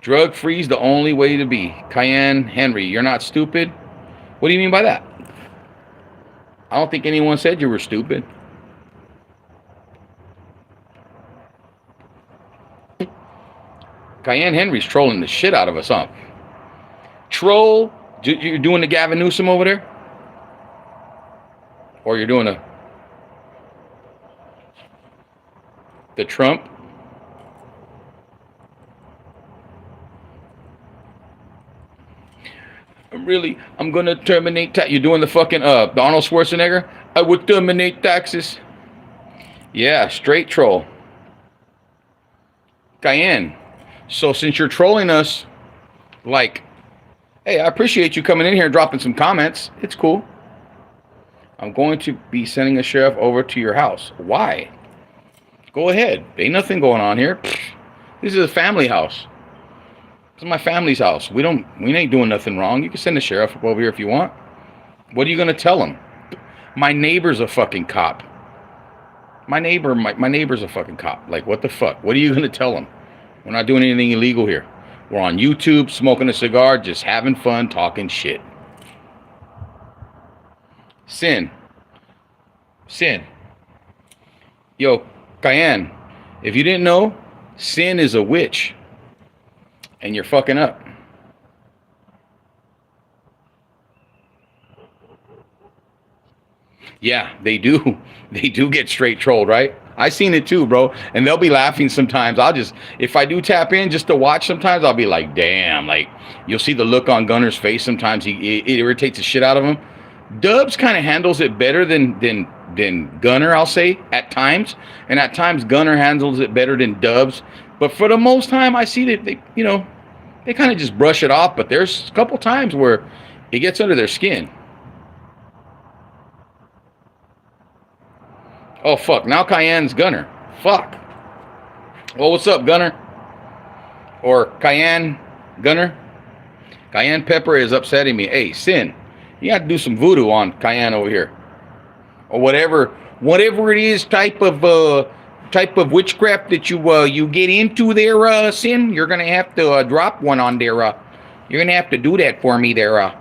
Drug free's the only way to be. Cayenne Henry, you're not stupid? What do you mean by that? I don't think anyone said you were stupid. Cayenne Henry's trolling the shit out of us, huh? Troll? You're doing the Gavin Newsom over there? Or you're doing the Trump? I'm gonna terminate tax. You're doing the fucking the Arnold Schwarzenegger? I would terminate taxes. Yeah, straight troll. Cayenne. So since you're trolling us, like, hey, I appreciate you coming in here and dropping some comments. It's cool. I'm going to be sending a sheriff over to your house. Why? Go ahead. Ain't nothing going on here. This is a family house. This is my family's house. We ain't doing nothing wrong. You can send the sheriff up over here if you want. What are you gonna tell him? My neighbor's a fucking cop. My neighbor's a fucking cop. Like, what the fuck? What are you gonna tell him? We're not doing anything illegal here. We're on YouTube, smoking a cigar, just having fun, talking shit. Sin. Yo, Cayenne, if you didn't know, Sin is a witch. And you're fucking up. Yeah, they do. They do get straight trolled, right? I seen it too, bro. And they'll be laughing sometimes. If I do tap in just to watch sometimes, I'll be like, damn. Like, you'll see the look on Gunner's face sometimes. It irritates the shit out of him. Dubs kind of handles it better than Gunner, I'll say, at times. And at times, Gunner handles it better than Dubs. But for the most time, I see that they kind of just brush it off. But there's a couple times where it gets under their skin. Oh, fuck. Now Cayenne's Gunner. Fuck. Well, what's up, Gunner? Or Cayenne Gunner? Cayenne Pepper is upsetting me. Hey, Sin, you got to do some voodoo on Cayenne over here. Or whatever it is type of witchcraft that you get into there, Sin. You're going to have to drop one on there. You're going to have to do that for me there.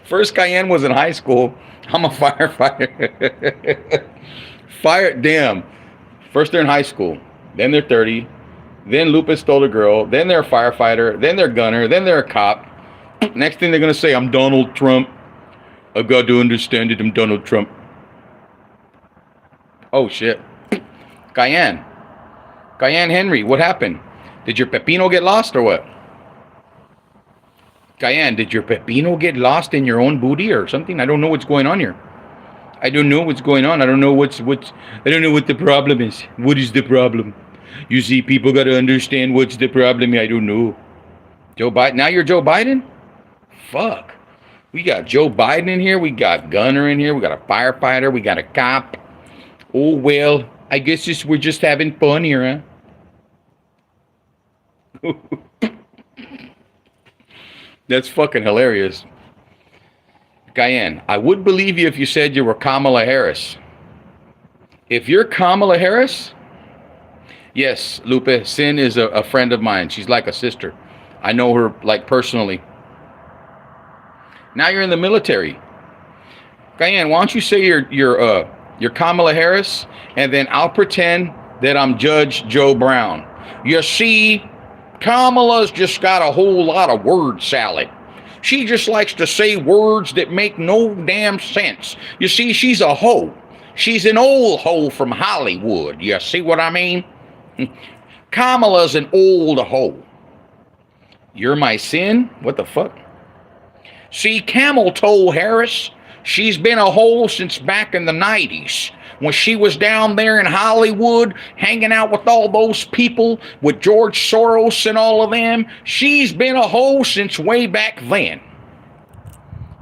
First Cayenne was in high school. I'm a firefighter. Damn. First they're in high school. Then they're 30. Then Lupus stole a girl. Then they're a firefighter. Then they're Gunner. Then they're a cop. Next thing they're going to say, I'm Donald Trump. I've got to understand it. I'm Donald Trump. Oh, shit. Cayenne Henry, what happened? Did your pepino get lost or what? Cayenne, did your pepino get lost in your own booty or something? I don't know what's going on here. I don't know what's going on. I don't know what the problem is. What is the problem? You see, people got to understand what's the problem. I don't know. Joe Biden. Now you're Joe Biden? Fuck. We got Joe Biden in here. We got Gunner in here. We got a firefighter. We got a cop. Oh, well, I guess we're just having fun here, huh? That's fucking hilarious. Cayenne, I would believe you if you said you were Kamala Harris. If you're Kamala Harris, yes, Lupe, Sin is a friend of mine. She's like a sister. I know her, like, personally. Now you're in the military. Cayenne, why don't you say you're Kamala Harris, and then I'll pretend that I'm Judge Joe Brown. You see, Kamala's just got a whole lot of word salad. She just likes to say words that make no damn sense. You see, she's a hoe. She's an old hoe from Hollywood. You see what I mean? Kamala's an old hoe. You're my Sin? What the fuck? See, Camel Toe Harris, she's been a hoe since back in the 90s. When she was down there in Hollywood, hanging out with all those people, with George Soros and all of them, she's been a hoe since way back then.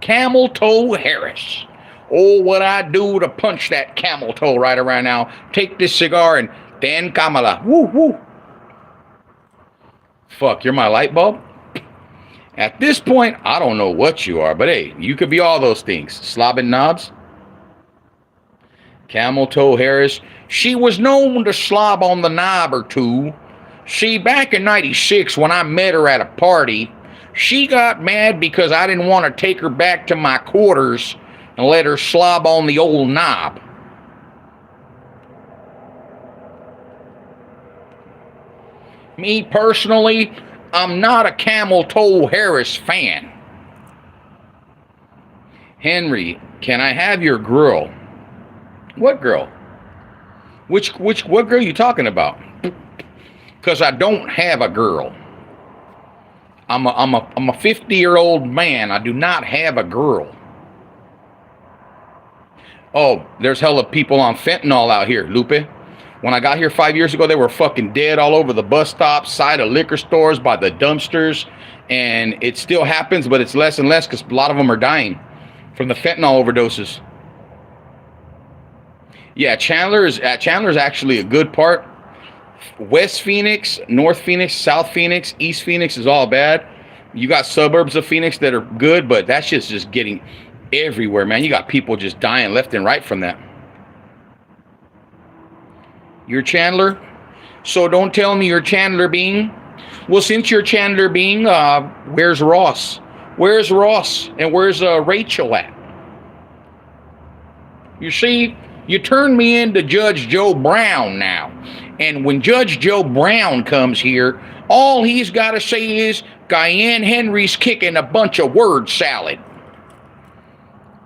Camel Toe Harris. Oh, what I'd do to punch that camel toe right around now. Take this cigar and then Kamala. Woo, woo. Fuck, you're my light bulb? At this point, I don't know what you are, but hey, you could be all those things. Slobbing knobs. Camel Toe Harris, she was known to slob on the knob or two. See, back in 96 when I met her at a party, she got mad because I didn't want to take her back to my quarters and let her slob on the old knob. Me personally, I'm not a Camel Toe Harris fan. Henry, can I have your girl? What girl? What girl are you talking about? Because I don't have a girl. I'm a 50-year-old man. I do not have a girl. Oh, there's hella people on fentanyl out here, Lupe. When I got here 5 years ago, they were fucking dead all over the bus stops, side of liquor stores, by the dumpsters. And it still happens, but it's less and less because a lot of them are dying from the fentanyl overdoses. Yeah, Chandler's actually a good part. West Phoenix, North Phoenix, South Phoenix, East Phoenix is all bad. You got suburbs of Phoenix that are good, but that shit's just getting everywhere, man. You got people just dying left and right from that. You're Chandler? So don't tell me you're Chandler Bing. Well, since you're Chandler Bing, where's Ross? Where's Ross? And where's Rachel at? You see, you turned me into Judge Joe Brown now. And when Judge Joe Brown comes here, all he's got to say is, Cayenne Henry's kicking a bunch of word salad.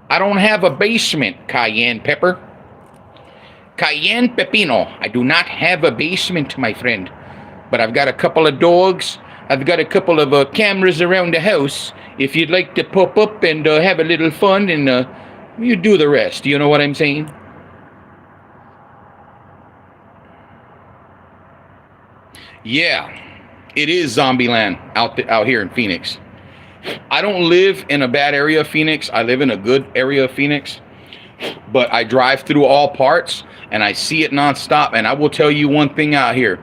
I don't have a basement, Cayenne Pepper. Cayenne Pepino. I do not have a basement, my friend. But I've got a couple of dogs. I've got a couple of cameras around the house. If you'd like to pop up and have a little fun, and you do the rest. You know what I'm saying? Yeah, it is Zombieland out here in Phoenix. I don't live in a bad area of Phoenix. I live in a good area of Phoenix. But I drive through all parts, and I see it nonstop. And I will tell you one thing out here.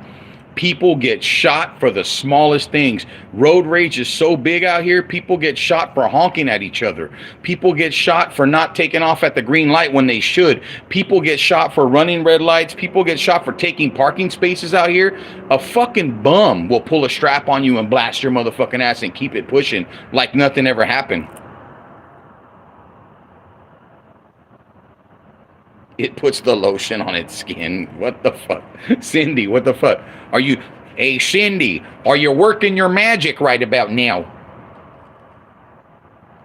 People get shot for the smallest things. Road rage is so big out here. People get shot for honking at each other. People get shot for not taking off at the green light when they should. People get shot for running red lights. People get shot for taking parking spaces out here. A fucking bum will pull a strap on you and blast your motherfucking ass and keep it pushing like nothing ever happened. It puts the lotion on its skin. What the fuck? Cindy, what the fuck? Are you... Hey, Cindy, are you working your magic right about now?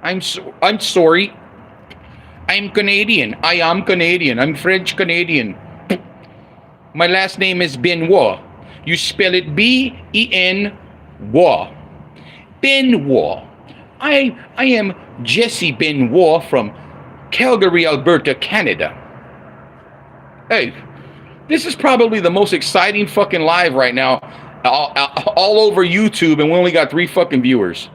I'm sorry. I'm Canadian. I am Canadian. I'm French Canadian. My last name is Benoit. You spell it B-E-N-Wa. Benoit. I am Jesse Benoit from Calgary, Alberta, Canada. Hey, this is probably the most exciting fucking live right now, all over YouTube, and we only got 3 fucking viewers.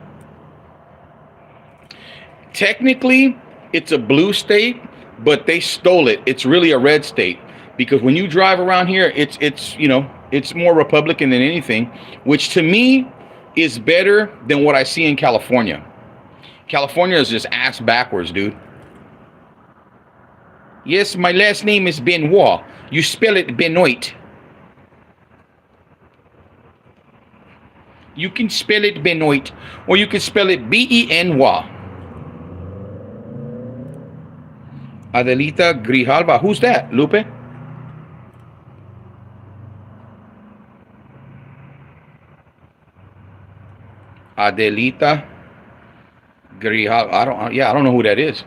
Technically, it's a blue state, but they stole it. It's really a red state, because when you drive around here, it's you know, it's more Republican than anything, which to me is better than what I see in California. California is just ass backwards, dude. Yes, my last name is Benoit. You spell it Benoit. You can spell it Benoit, or you can spell it B-E-N-Y. Adelita Grijalva. Who's that, Lupe? Adelita Grijalva. I don't know who that is.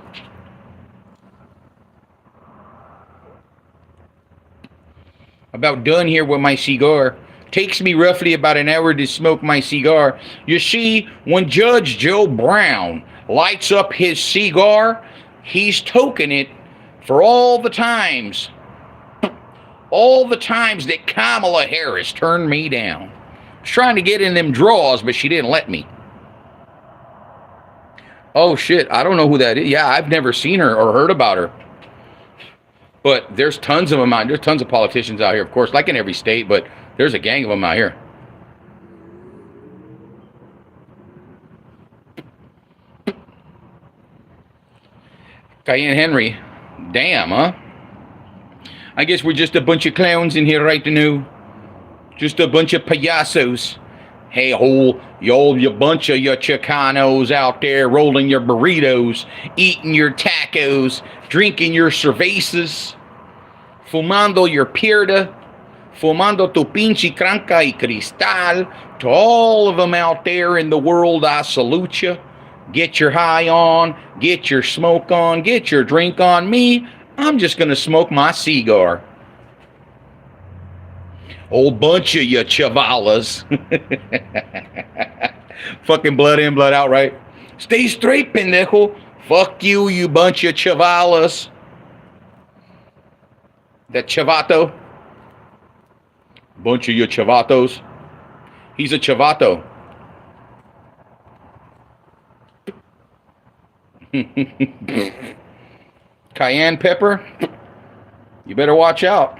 About done here with my cigar. Takes me roughly about an hour to smoke my cigar. You see, when Judge Joe Brown lights up his cigar, he's token it for all the times that Kamala Harris turned me down. I was trying to get in them draws, but she didn't let me. Oh shit, I don't know who that is. Yeah, I've never seen her or heard about her. But there's tons of them out. There's tons of politicians out here, of course, like in every state, but there's a gang of them out here. Cayenne Henry. Damn, huh? I guess we're just a bunch of clowns in here right now. Just a bunch of payasos. Hey, you bunch of your Chicanos out there rolling your burritos, eating your tacos, drinking your cervezas, fumando your pierda, fumando tu pinche cranca y cristal. To all of them out there in the world, I salute you. Get your high on, get your smoke on, get your drink on. Me, I'm just going to smoke my cigar. Old bunch of you chavalas. Fucking blood in, blood out, right? Stay straight, pendejo. Fuck you, you bunch of chavalas. That chavato. Bunch of you chavatos. He's a chavato. Cayenne pepper. You better watch out,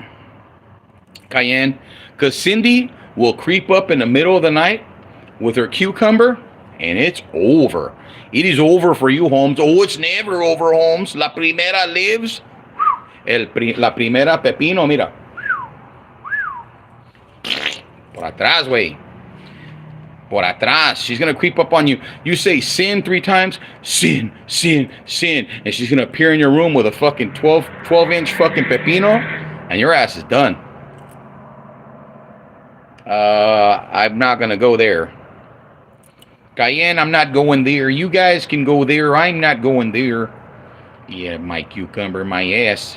Cayenne, because Cindy will creep up in the middle of the night with her cucumber, and it's over. It is over for you, Holmes. Oh, it's never over, Holmes. La primera lives. La primera pepino, mira. Por atrás, güey. Por atrás. She's going to creep up on you. You say sin 3 times. Sin, sin, sin. And she's going to appear in your room with a fucking 12-inch fucking pepino. And your ass is done. I'm not going to go there. Cayenne, I'm not going there. You guys can go there. I'm not going there. Yeah, my cucumber, my ass.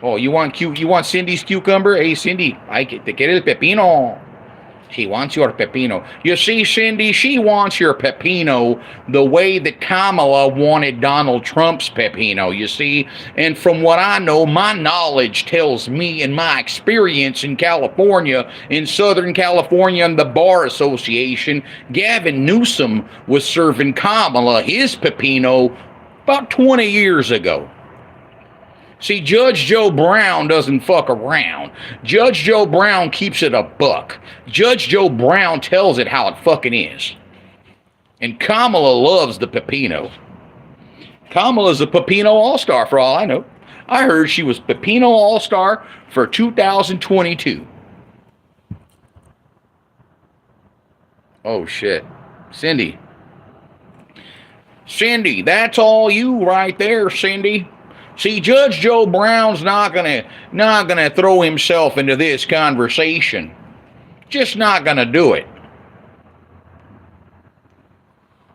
Oh, you want Cindy's cucumber? Hey, Cindy, te quiere el pepino. She wants your pepino. You see, Cindy, she wants your pepino the way that Kamala wanted Donald Trump's pepino, you see. And from what I know, my knowledge tells me, and my experience in California, in Southern California and the Bar Association, Gavin Newsom was serving Kamala his pepino about 20 years ago. See, Judge Joe Brown doesn't fuck around. Judge Joe Brown keeps it a buck. Judge Joe Brown tells it how it fucking is. And Kamala loves the pepino. Kamala's a pepino all-star for all I know. I heard she was pepino all-star for 2022. Oh, shit. Cindy. Cindy, that's all you right there, Cindy. See, Judge Joe Brown's not gonna throw himself into this conversation. Just not gonna do it.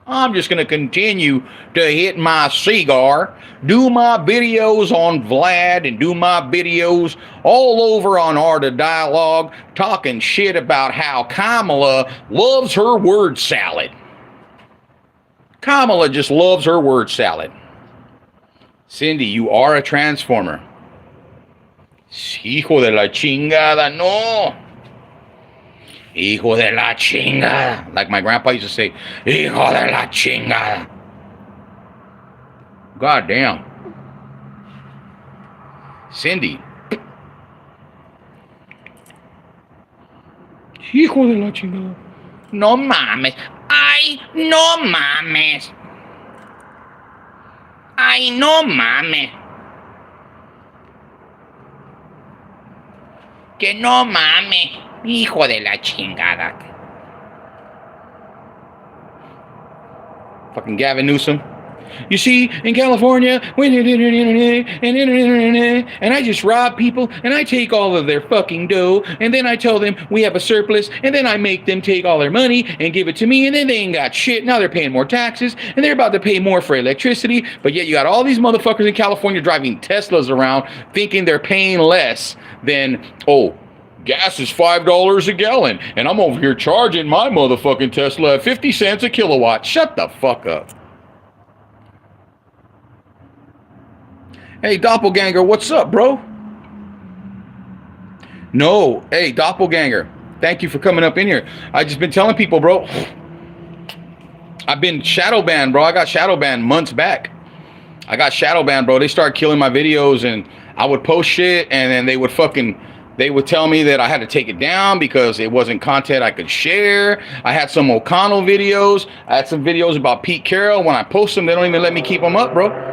I'm just gonna continue to hit my cigar, do my videos on Vlad, and do my videos all over on Art of Dialogue, talking shit about how Kamala loves her word salad. Kamala just loves her word salad. Cindy, you are a transformer. Hijo de la chingada, no. Hijo de la chingada. Like my grandpa used to say, Hijo de la chingada. God damn. Cindy. Hijo de la chingada. No mames. Ay, no mames. Ay, no mames. Que no mames. Hijo de la chingada. Fucking Gavin Newsom. You see, in California, and I just rob people, and I take all of their fucking dough, and then I tell them we have a surplus, and then I make them take all their money and give it to me, and then they ain't got shit. Now they're paying more taxes, and they're about to pay more for electricity, but yet you got all these motherfuckers in California driving Teslas around thinking they're paying less than, oh, gas is $5 a gallon, and I'm over here charging my motherfucking Tesla at 50 cents a kilowatt. Shut the fuck up. Hey, Doppelganger, what's up, bro? No, hey, Doppelganger, thank you for coming up in here. I just been telling people, bro, I've been shadow banned, bro. I got shadow banned months back. I got shadow banned, bro. They started killing my videos, and I would post shit, and then they would tell me that I had to take it down because it wasn't content I could share. I had some O'Connell videos. I had some videos about Pete Carroll. When I post them, they don't even let me keep them up, bro.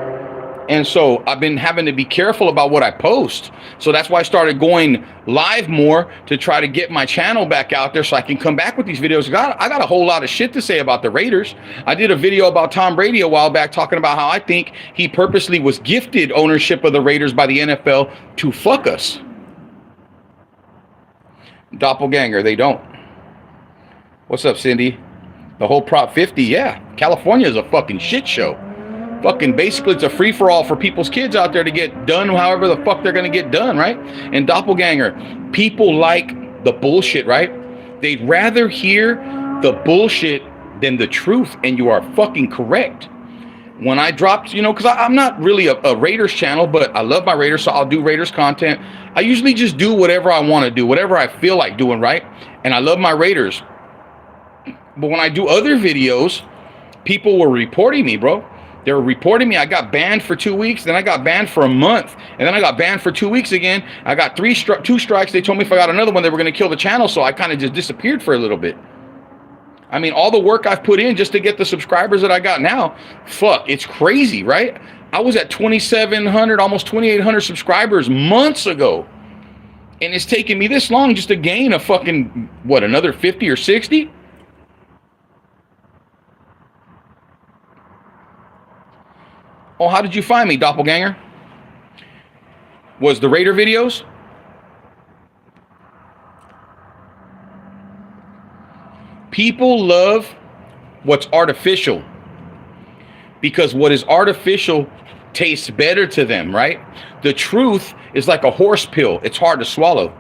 And so I've been having to be careful about what I post. So that's why I started going live more to try to get my channel back out there so I can come back with these videos. I got a whole lot of shit to say about the Raiders. I did a video about Tom Brady a while back talking about how I think he purposely was gifted ownership of the Raiders by the NFL to fuck us. Doppelganger, they don't. What's up, Cindy? The whole Prop 50, yeah. California is a fucking shit show. Fucking basically it's a free-for-all for people's kids out there to get done however the fuck they're going to get done, right? And Doppelganger, people like the bullshit, right? They'd rather hear the bullshit than the truth, and you are fucking correct. When I dropped, because I'm not really a Raiders channel, but I love my Raiders, so I'll do Raiders content. I usually just do whatever I want to do, whatever I feel like doing, right? And I love my Raiders. But when I do other videos, people were reporting me, bro. They were reporting me. I got banned for 2 weeks. Then I got banned for a month. And then I got banned for 2 weeks again. I got two strikes. They told me if I got another one, they were going to kill the channel. So I kind of just disappeared for a little bit. I mean, all the work I've put in just to get the subscribers that I got now, fuck, it's crazy, right? I was at 2,700, almost 2,800 subscribers months ago. And it's taken me this long just to gain a fucking, what, another 50 or 60? Oh, how did you find me, doppelganger? Was the Raider videos? People love what's artificial because what is artificial tastes better to them, right? The truth is like a horse pill. It's hard to swallow.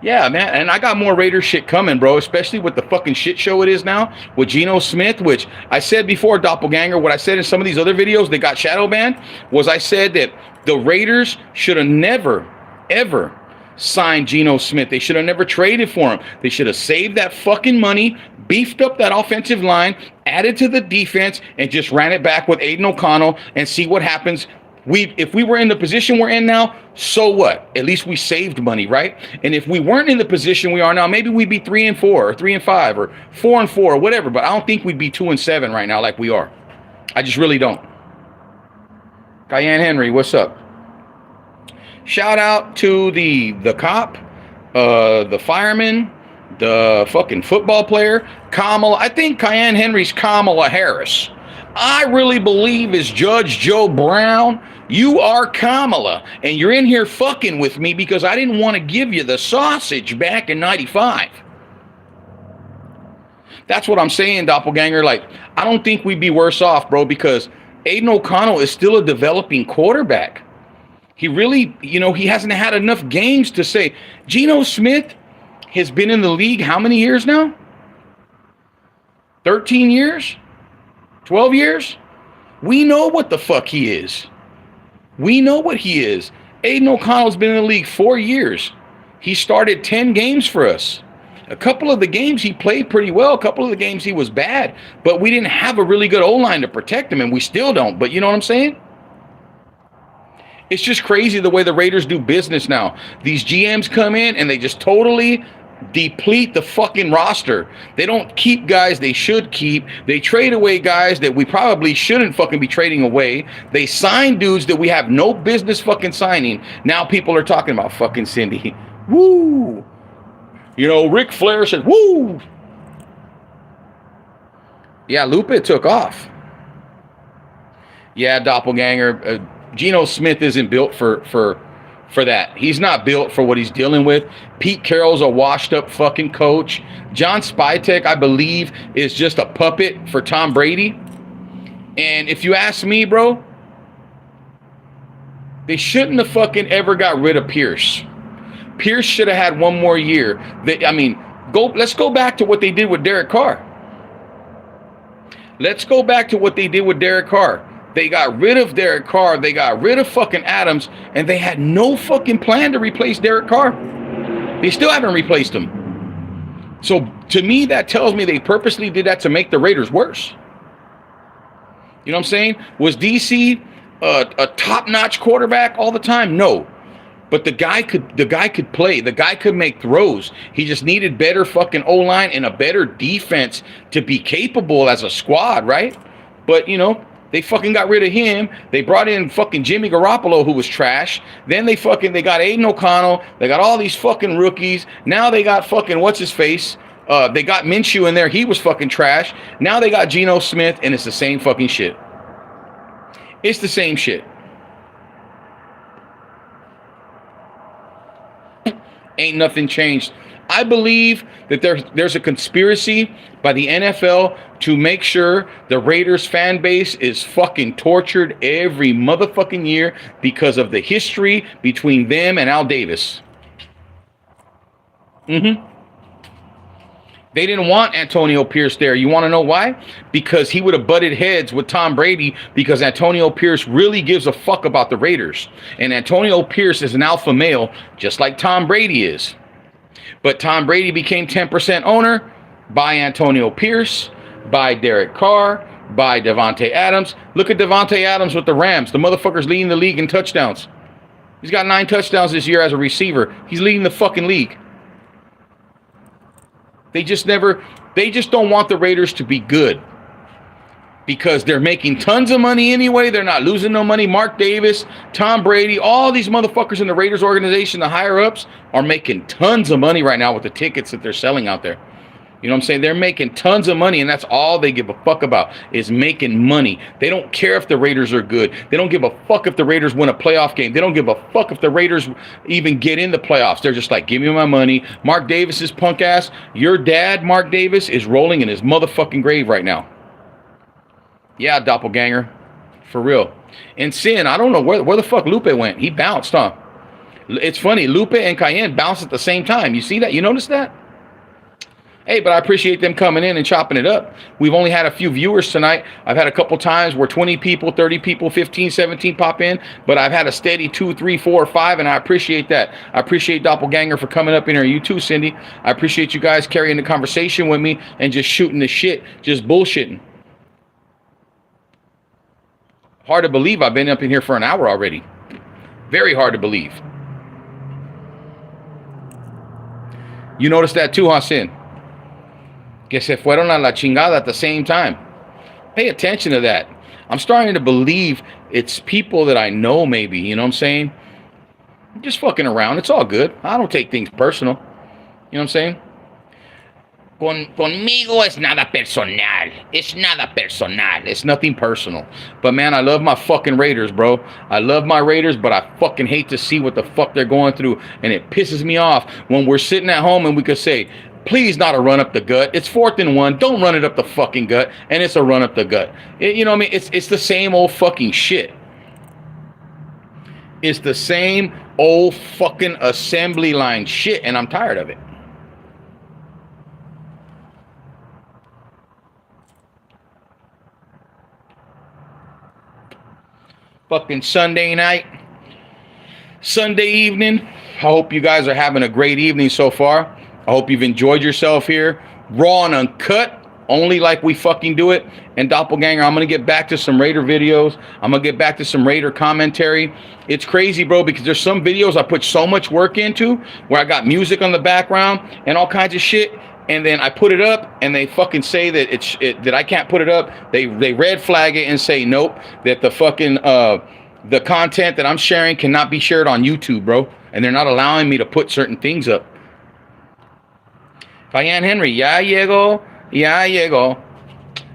Yeah, man, and I got more Raider shit coming, bro, especially with the fucking shit show it is now with Geno Smith, which I said before, doppelganger, what I said in some of these other videos that got shadow banned was I said that the Raiders should have never, ever signed Geno Smith. They should have never traded for him. They should have saved that fucking money, beefed up that offensive line, added to the defense, and just ran it back with Aiden O'Connell and see what happens. If we were in the position we're in now, so what? At least we saved money, right? And if we weren't in the position we are now, maybe we'd be 3-4 or 3-5 or 4-4 or whatever. But I don't think we'd be 2-7 right now like we are. I just really don't. Cayenne Henry, what's up? Shout out to the cop, the fireman, the fucking football player, Kamala. I think Cayenne Henry's Kamala Harris. I really believe as Judge Joe Brown, you are Kamala, and you're in here fucking with me because I didn't want to give you the sausage back in 95. That's what I'm saying, doppelganger. Like, I don't think we'd be worse off, bro, because Aiden O'Connell is still a developing quarterback. He really, he hasn't had enough games to say. Geno Smith has been in the league how many years now? 13 years? 12 years? We know what the fuck he is. We know what he is. Aiden O'Connell's been in the league 4 years. He started 10 games for us. A couple of the games he played pretty well. A couple of the games he was bad. But we didn't have a really good O-line to protect him, and we still don't. But you know what I'm saying? It's just crazy the way the Raiders do business now. These GMs come in and they just totally deplete the fucking roster. They don't keep guys they should keep. They trade away guys that we probably shouldn't fucking be trading away. They sign dudes that we have no business fucking signing. Now people are talking about fucking Cindy. Woo! Ric Flair said, woo! Yeah, Lupe took off. Yeah, doppelganger. Geno Smith isn't built for that. He's not built for what he's dealing with. Pete Carroll's a washed up fucking coach. John Spytek, I believe, is just a puppet for Tom Brady. And if you ask me, bro, they shouldn't have fucking ever got rid of Pierce. Pierce should have had one more year. Let's go back to what they did with Derek Carr. Let's go back to what they did with Derek Carr. They got rid of Derek Carr. They got rid of fucking Adams. And they had no fucking plan to replace Derek Carr. They still haven't replaced him. So to me, that tells me they purposely did that to make the Raiders worse. You know what I'm saying? Was DC a top-notch quarterback all the time? No. But the guy could play. The guy could make throws. He just needed better fucking O-line and a better defense to be capable as a squad, right? But, they fucking got rid of him. They brought in fucking Jimmy Garoppolo, who was trash. Then they got Aiden O'Connell. They got all these fucking rookies. Now they got fucking what's-his-face. They got Minshew in there. He was fucking trash. Now they got Geno Smith, and it's the same fucking shit. It's the same shit. Ain't nothing changed. I believe that there's a conspiracy by the NFL to make sure the Raiders fan base is fucking tortured every motherfucking year because of the history between them and Al Davis. They didn't want Antonio Pierce there. You want to know why? Because he would have butted heads with Tom Brady because Antonio Pierce really gives a fuck about the Raiders. And Antonio Pierce is an alpha male, just like Tom Brady is. But Tom Brady became 10% owner by Antonio Pierce, by Derek Carr, by Devontae Adams. Look at Devontae Adams with the Rams. The motherfucker's leading the league in touchdowns. He's got 9 touchdowns this year as a receiver. He's leading the fucking league. They just don't want the Raiders to be good. Because they're making tons of money anyway. They're not losing no money. Mark Davis, Tom Brady, all these motherfuckers in the Raiders organization, the higher-ups, are making tons of money right now with the tickets that they're selling out there. You know what I'm saying? They're making tons of money, and that's all they give a fuck about is making money. They don't care if the Raiders are good. They don't give a fuck if the Raiders win a playoff game. They don't give a fuck if the Raiders even get in the playoffs. They're just like, give me my money. Mark Davis's punk ass, your dad, Mark Davis, is rolling in his motherfucking grave right now. Yeah, doppelganger. For real. And Sin, I don't know where the fuck Lupe went. He bounced, huh? It's funny. Lupe and Cayenne bounced at the same time. You see that? You notice that? Hey, but I appreciate them coming in and chopping it up. We've only had a few viewers tonight. I've had a couple times where 20 people, 30 people, 15, 17 pop in, but I've had a steady 2, 3, 4, 5, and I appreciate that. I appreciate Doppelganger for coming up in here. You too, Cindy. I appreciate you guys carrying the conversation with me and just shooting the shit, just bullshitting. Hard to believe I've been up in here for an hour already. Very hard to believe. You noticed that too, huh, Sin? Que se fueron a la chingada at the same time. Pay attention to that. I'm starting to believe it's people that I know maybe, you know what I'm saying? Just fucking around. It's all good. I don't take things personal. You know what I'm saying? Conmigo es nada personal. It's nada personal. It's nothing personal. But man, I love my fucking Raiders, bro. I love my Raiders, but I fucking hate to see what the fuck they're going through. And it pisses me off when we're sitting at home and we could say, please not a run up the gut. It's 4th and 1. Don't run it up the fucking gut. And it's a run up the gut. You know what I mean? It's the same old fucking shit. It's the same old fucking assembly line shit. And I'm tired of it. Fucking Sunday night. Sunday evening. I hope you guys are having a great evening so far. I hope you've enjoyed yourself here. Raw and uncut, only like we fucking do it. And Doppelganger, I'm going to get back to some Raider videos. I'm going to get back to some Raider commentary. It's crazy, bro, because there's some videos I put so much work into where I got music on the background and all kinds of shit. And then I put it up and they fucking say that that I can't put it up. They red flag it and say, nope, that the fucking, the content that I'm sharing cannot be shared on YouTube, bro. And they're not allowing me to put certain things up. Cayenne Henry, ya llegó,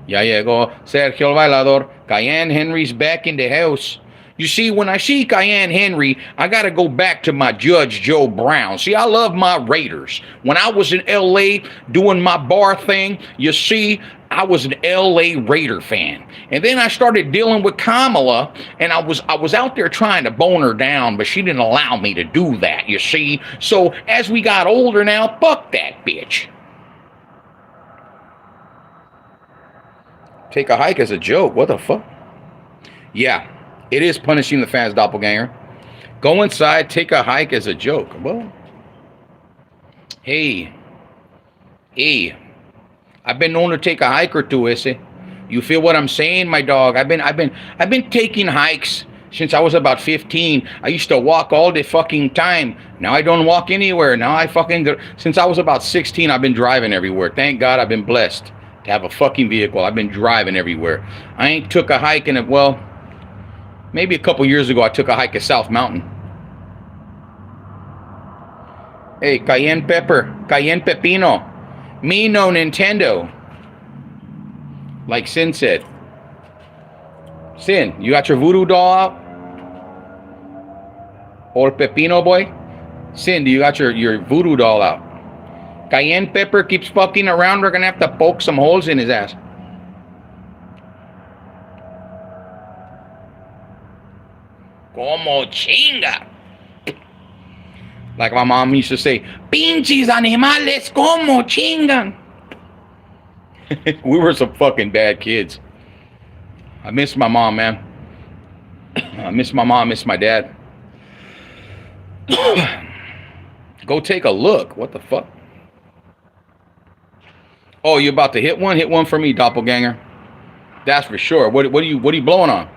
Sergio el Bailador. Cayenne Henry's back in the house. You see, when I see Cayenne Henry, I got to go back to my Judge Joe Brown. See, I love my Raiders. When I was in L.A. doing my bar thing, you see, I was an L.A. Raider fan. And then I started dealing with Kamala, and I was out there trying to bone her down, but she didn't allow me to do that, you see. So as we got older now, fuck that bitch. Take a hike as a joke. What the fuck? Yeah, it is punishing the fans, Doppelganger. Go inside, take a hike as a joke. Well, hey. I've been known to take a hike or two, ese. You feel what I'm saying, my dog? I've been taking hikes since I was about 15. I used to walk all the fucking time. Now I don't walk anywhere. Now since I was about 16, I've been driving everywhere. Thank God I've been blessed to have a fucking vehicle. I've been driving everywhere. I ain't took a hike in it. Well, maybe a couple years ago, I took a hike at South Mountain. Hey, Cayenne Pepper, Cayenne Pepino. Me no Nintendo. Like Sin said. Sin, you got your voodoo doll out? Or Pepino boy? Sin, do you got your voodoo doll out? Cayenne Pepper keeps fucking around. We're gonna have to poke some holes in his ass. Como chinga. Like my mom used to say, pinches animales como chingan. We were some fucking bad kids. I miss my mom, man. I miss my mom, miss my dad. Go take a look. What the fuck? Oh, you about to hit one? Hit one for me, Doppelganger. That's for sure. What are you blowing on?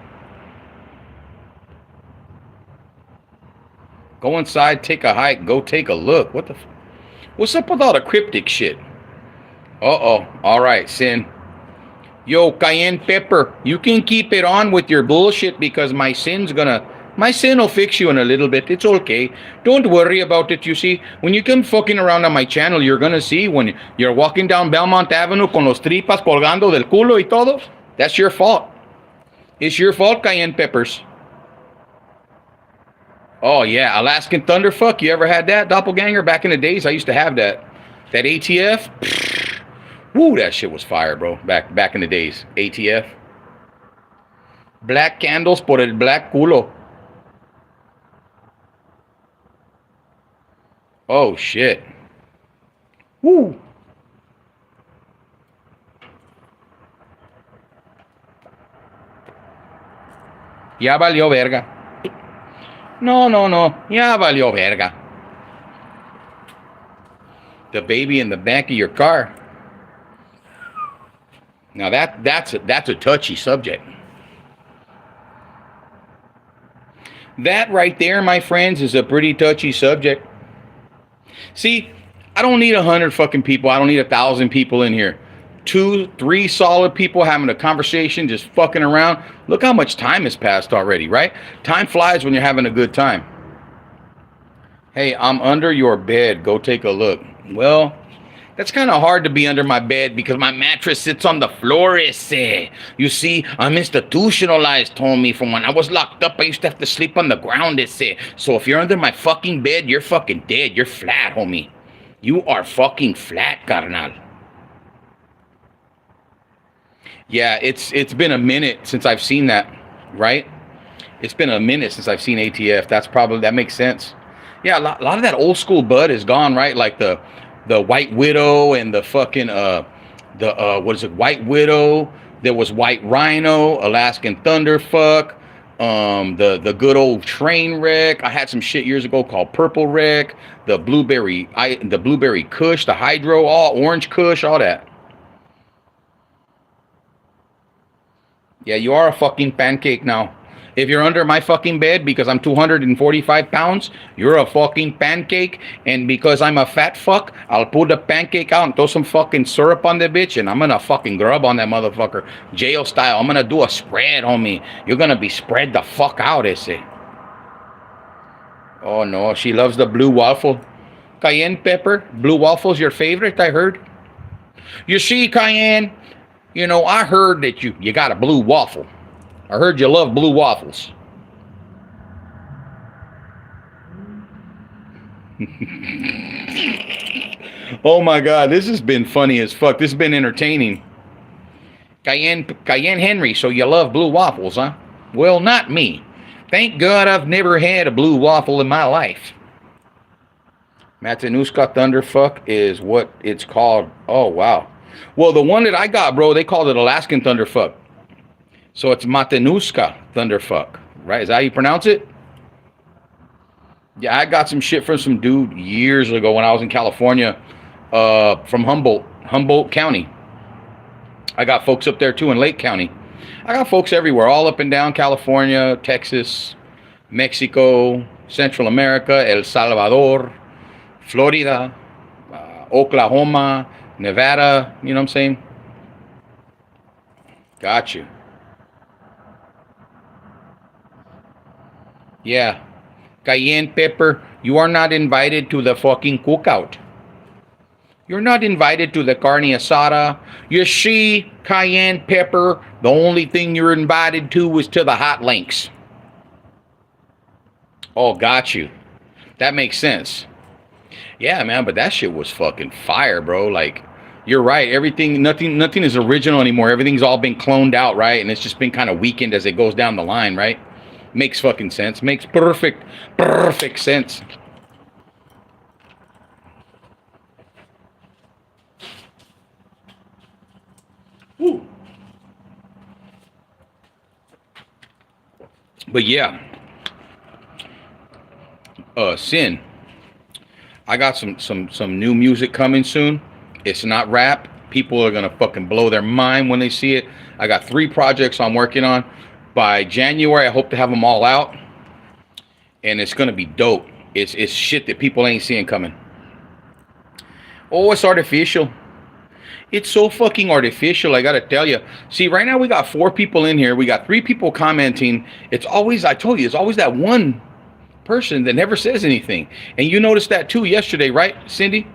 Go inside, take a hike, go take a look. What's up with all the cryptic shit? Uh-oh. All right, Sin. Yo, Cayenne Pepper, you can keep it on with your bullshit because my sin will fix you in a little bit. It's okay. Don't worry about it. You see, when you come fucking around on my channel, you're gonna see when you're walking down Belmont Avenue con los tripas colgando del culo y todo. That's your fault. It's your fault, Cayenne Peppers. Oh yeah, Alaskan Thunderfuck. You ever had that, doppelganger? Back in the days, I used to have that. That ATF. Woo, that shit was fire, bro. Back in the days. ATF. Black candles por el black culo. Oh shit. Woo. Ya valió verga. No. Ya valió verga. The baby in the back of your car. Now that's a touchy subject. That right there, my friends, is a pretty touchy subject. See, I don't need 100 fucking people. I don't need 1,000 people in here. 2, 3 solid people having a conversation, just fucking around. Look how much time has passed already, right? Time flies when you're having a good time. Hey, I'm under your bed. Go take a look. Well, that's kind of hard to be under my bed because my mattress sits on the floor, ese. You see, I'm institutionalized, homie. From when I was locked up, I used to have to sleep on the ground, ese. So if you're under my fucking bed, you're fucking dead. You're flat, homie. You are fucking flat, carnal. Yeah, it's been a minute since I've seen that, right? It's been a minute since I've seen ATF. That makes sense. Yeah, a lot of that old school bud is gone, right? Like the White Widow and the fucking what is it? White Widow. There was White Rhino, Alaskan Thunderfuck, the good old train wreck. I had some shit years ago called Purple Wreck, the blueberry Kush, the Hydro, all orange Kush, all that. Yeah, you are a fucking pancake now. If you're under my fucking bed because I'm 245 pounds, you're a fucking pancake. And because I'm a fat fuck, I'll pull the pancake out and throw some fucking syrup on the bitch. And I'm going to fucking grub on that motherfucker. Jail style. I'm going to do a spread, homie. You're going to be spread the fuck out, ese. Oh, no. She loves the blue waffle. Cayenne pepper. Blue waffle's your favorite, I heard. You see, Cayenne, you know, I heard that you got a blue waffle. I heard you love blue waffles. Oh my God, this has been funny as fuck. This has been entertaining. Cayenne Henry, so you love blue waffles, huh? Well, not me. Thank God I've never had a blue waffle in my life. Matanuska Thunderfuck is what it's called. Oh, wow. Well, the one that I got, bro, they called it Alaskan Thunderfuck. So it's Matanuska Thunderfuck, right? Is that how you pronounce it? Yeah, I got some shit from some dude years ago when I was in California, from Humboldt County. I got folks up there too in Lake County. I got folks everywhere, all up and down California, Texas, Mexico, Central America, El Salvador, Florida, Oklahoma, Nevada, you know what I'm saying? Got you. Yeah. Cayenne pepper, you are not invited to the fucking cookout. You're not invited to the carne asada. You see, Cayenne pepper, the only thing you're invited to is to the hot links. Oh, got you. That makes sense. Yeah, man, but that shit was fucking fire, bro. Like, you're right. Nothing is original anymore. Everything's all been cloned out, right? And it's just been kind of weakened as it goes down the line, right? Makes fucking sense. Makes perfect sense. Woo. But yeah. Sin. I got some new music coming soon. It's not rap. People are gonna fucking blow their mind when they see it. I got 3 projects I'm working on. By January, I hope to have them all out, and it's gonna be dope. It's shit that people ain't seeing coming. Oh, it's artificial. It's so fucking artificial, I gotta tell you. See, right now we got 4 people in here. We got 3 people commenting. It's always, I told you, it's always that one person that never says anything. And you noticed that too yesterday, right, Cindy?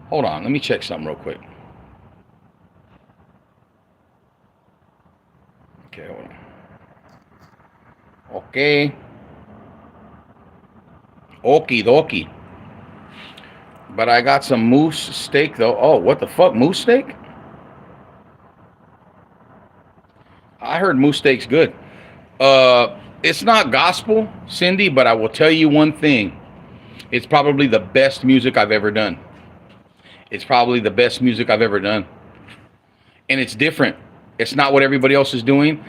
Hold on, let me check something real quick. Okay, hold on. Okay. Okie dokie. But I got some moose steak though. Oh, what the fuck? Moose steak? I heard moose steak's good. It's not gospel, Cindy, but I will tell you one thing. It's probably the best music I've ever done. It's probably the best music I've ever done. And it's different. It's not what everybody else is doing.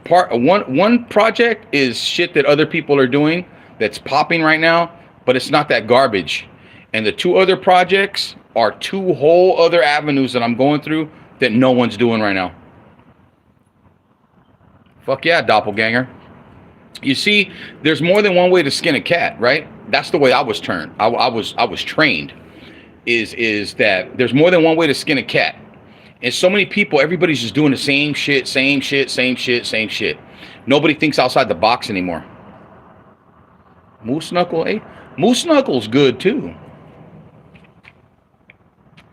One project is shit that other people are doing that's popping right now, but it's not that garbage. And the 2 other projects are 2 whole other avenues that I'm going through that no one's doing right now. Fuck yeah, doppelganger. You see, there's more than one way to skin a cat, right? That's the way I was turned. I was trained. Is that there's more than one way to skin a cat. And so many people, everybody's just doing the same shit. Nobody thinks outside the box anymore. Moose knuckle, eh? Moose knuckle's good too.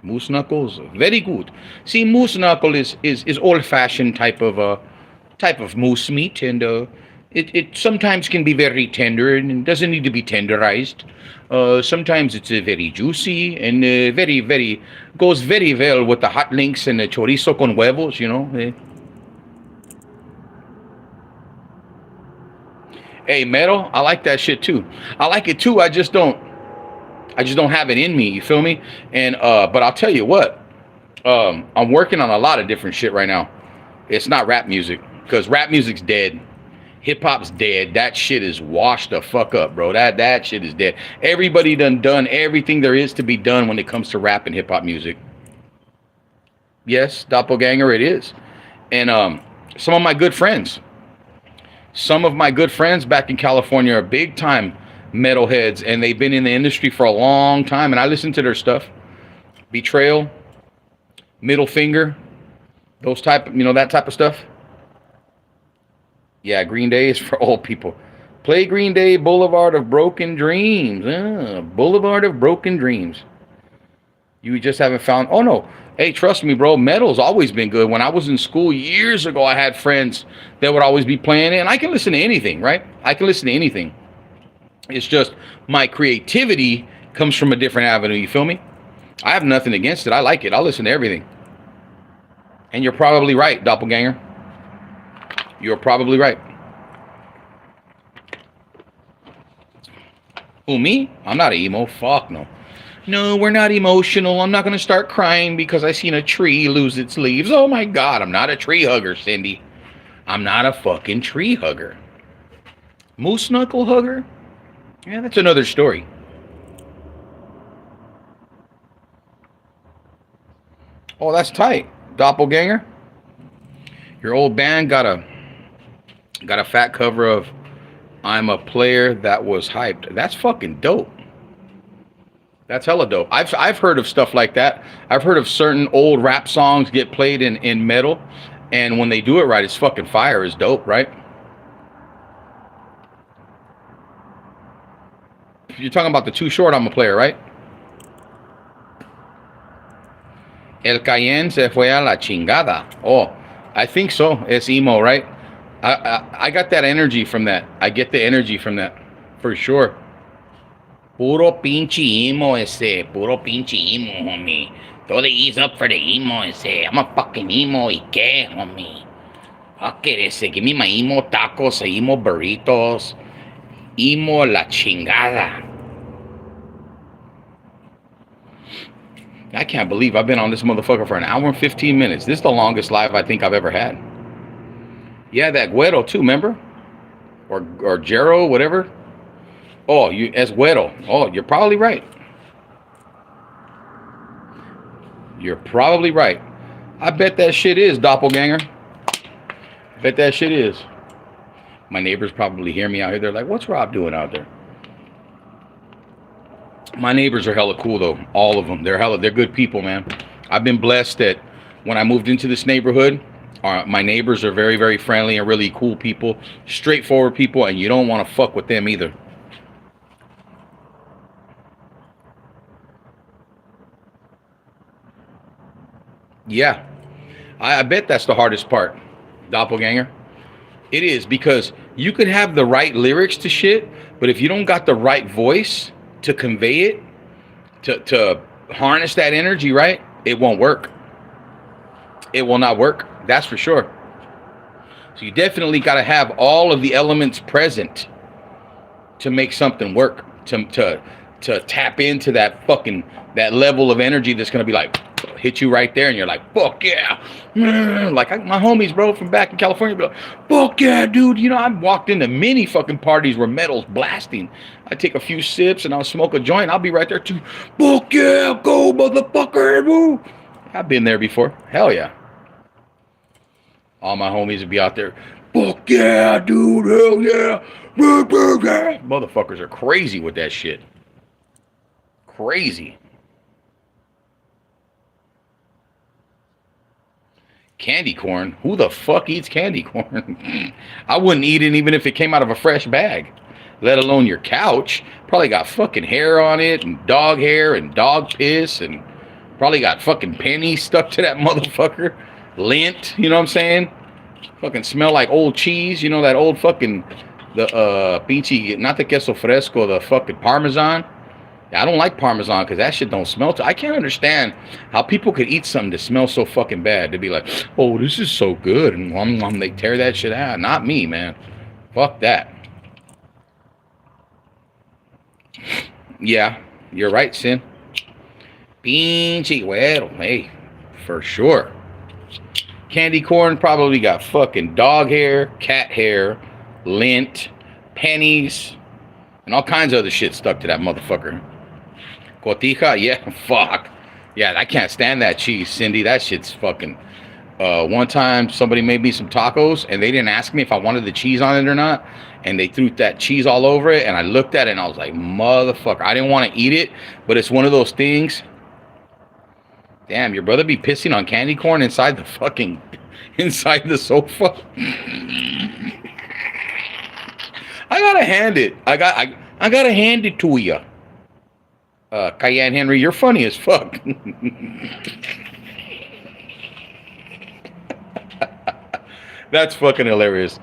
Moose knuckles, very good. See, moose knuckle is old-fashioned type of moose meat, and it sometimes can be very tender and doesn't need to be tenderized. Sometimes it's very juicy and very goes very well with the hot links and the chorizo con huevos, you know. Hey, metal, I like that shit too. I like it too. I just don't have it in me. You feel me? And but I'll tell you what, I'm working on a lot of different shit right now. It's not rap music, because rap music's dead. Hip hop's dead. That shit is washed the fuck up, bro. That shit is dead. Everybody done everything there is to be done when it comes to rap and hip hop music. Yes, doppelganger, it is. And some of my good friends back in California are big time metalheads, and they've been in the industry for a long time, and I listen to their stuff. Betrayal, Middle Finger, those type, that type of stuff. Yeah, Green Day is for old people. Play Green Day, Boulevard of Broken Dreams. Boulevard of Broken Dreams. You just haven't found... Oh, no. Hey, trust me, bro. Metal's always been good. When I was in school years ago, I had friends that would always be playing it. And I can listen to anything, right? I can listen to anything. It's just my creativity comes from a different avenue. You feel me? I have nothing against it. I like it. I'll listen to everything. And you're probably right, doppelganger. You're probably right. Who, me? I'm not an emo. Fuck no. No, we're not emotional. I'm not going to start crying because I seen a tree lose its leaves. Oh my God, I'm not a tree hugger, Cindy. I'm not a fucking tree hugger. Moose knuckle hugger? Yeah, that's another story. Oh, that's tight. Doppelganger. Your old band got a fat cover of I'm a Player That Was Hyped. That's fucking dope. That's hella dope. I've heard of stuff like that. I've heard of certain old rap songs get played in metal, and when they do it right, it's fucking fire. It's dope, right? You're talking about the Too Short I'm a Player, right? El Cayenne se fue a la chingada. Oh, I think so. It's emo, right? I got that energy from that. I get the energy from that, for sure. Puro pinche emo ese. Puro pinche emo, homie. Throw the E's up for the emo ese. I'm a fucking emo. ¿Y qué, homie? Fuck it ese. Give me my emo tacos, emo burritos. Emo la chingada. I can't believe I've been on this motherfucker for an hour and 15 minutes. This is the longest live I think I've ever had. Yeah, that Güero too, remember? Or Jero, whatever. Oh, as Güero. Oh, you're probably right. You're probably right. I bet that shit is, doppelganger. Bet that shit is. My neighbors probably hear me out here. They're like, what's Rob doing out there? My neighbors are hella cool, though. All of them. They're good people, man. I've been blessed that when I moved into this neighborhood, my neighbors are very, very friendly and really cool people, straightforward people, and you don't want to fuck with them either. Yeah, I bet that's the hardest part, doppelganger. It is, because you could have the right lyrics to shit, but if you don't got the right voice to convey it, to harness that energy, right, it won't work. It will not work. That's for sure. So you definitely got to have all of the elements present to make something work, to tap into that level of energy that's going to be like, hit you right there, and you're like, fuck yeah. Like my homies, bro, from back in California, be like, fuck yeah, dude. You know, I've walked into many fucking parties where metal's blasting. I take a few sips and I'll smoke a joint. I'll be right there too. Fuck yeah, go motherfucker, woo. I've been there before. Hell yeah. All my homies would be out there. Fuck yeah, dude. Hell yeah. Motherfuckers are crazy with that shit. Crazy. Candy corn? Who the fuck eats candy corn? I wouldn't eat it even if it came out of a fresh bag, let alone your couch. Probably got fucking hair on it, and dog hair, and dog piss, and probably got fucking pennies stuck to that motherfucker. Lint, you know what I'm saying? Fucking smell like old cheese, you know, that old fucking, the pinche, not the queso fresco, the fucking Parmesan. I don't like Parmesan because that shit don't smell. I can't understand how people could eat something that smells so fucking bad. They'd be like, oh, this is so good. And they tear that shit out. Not me, man. Fuck that. Yeah, you're right, Sin. Pinche güero. Hey, for sure. Candy corn probably got fucking dog hair, cat hair, lint, pennies, and all kinds of other shit stuck to that motherfucker. Cotija, yeah, fuck. Yeah, I can't stand that cheese, Cindy. That shit's fucking... one time, somebody made me some tacos, and they didn't ask me if I wanted the cheese on it or not, and they threw that cheese all over it, and I looked at it, and I was like, motherfucker. I didn't want to eat it, but it's one of those things... Damn, your brother be pissing on candy corn inside the fucking... inside the sofa? I gotta hand it. I gotta hand it to you. Cayenne Henry, you're funny as fuck. That's fucking hilarious.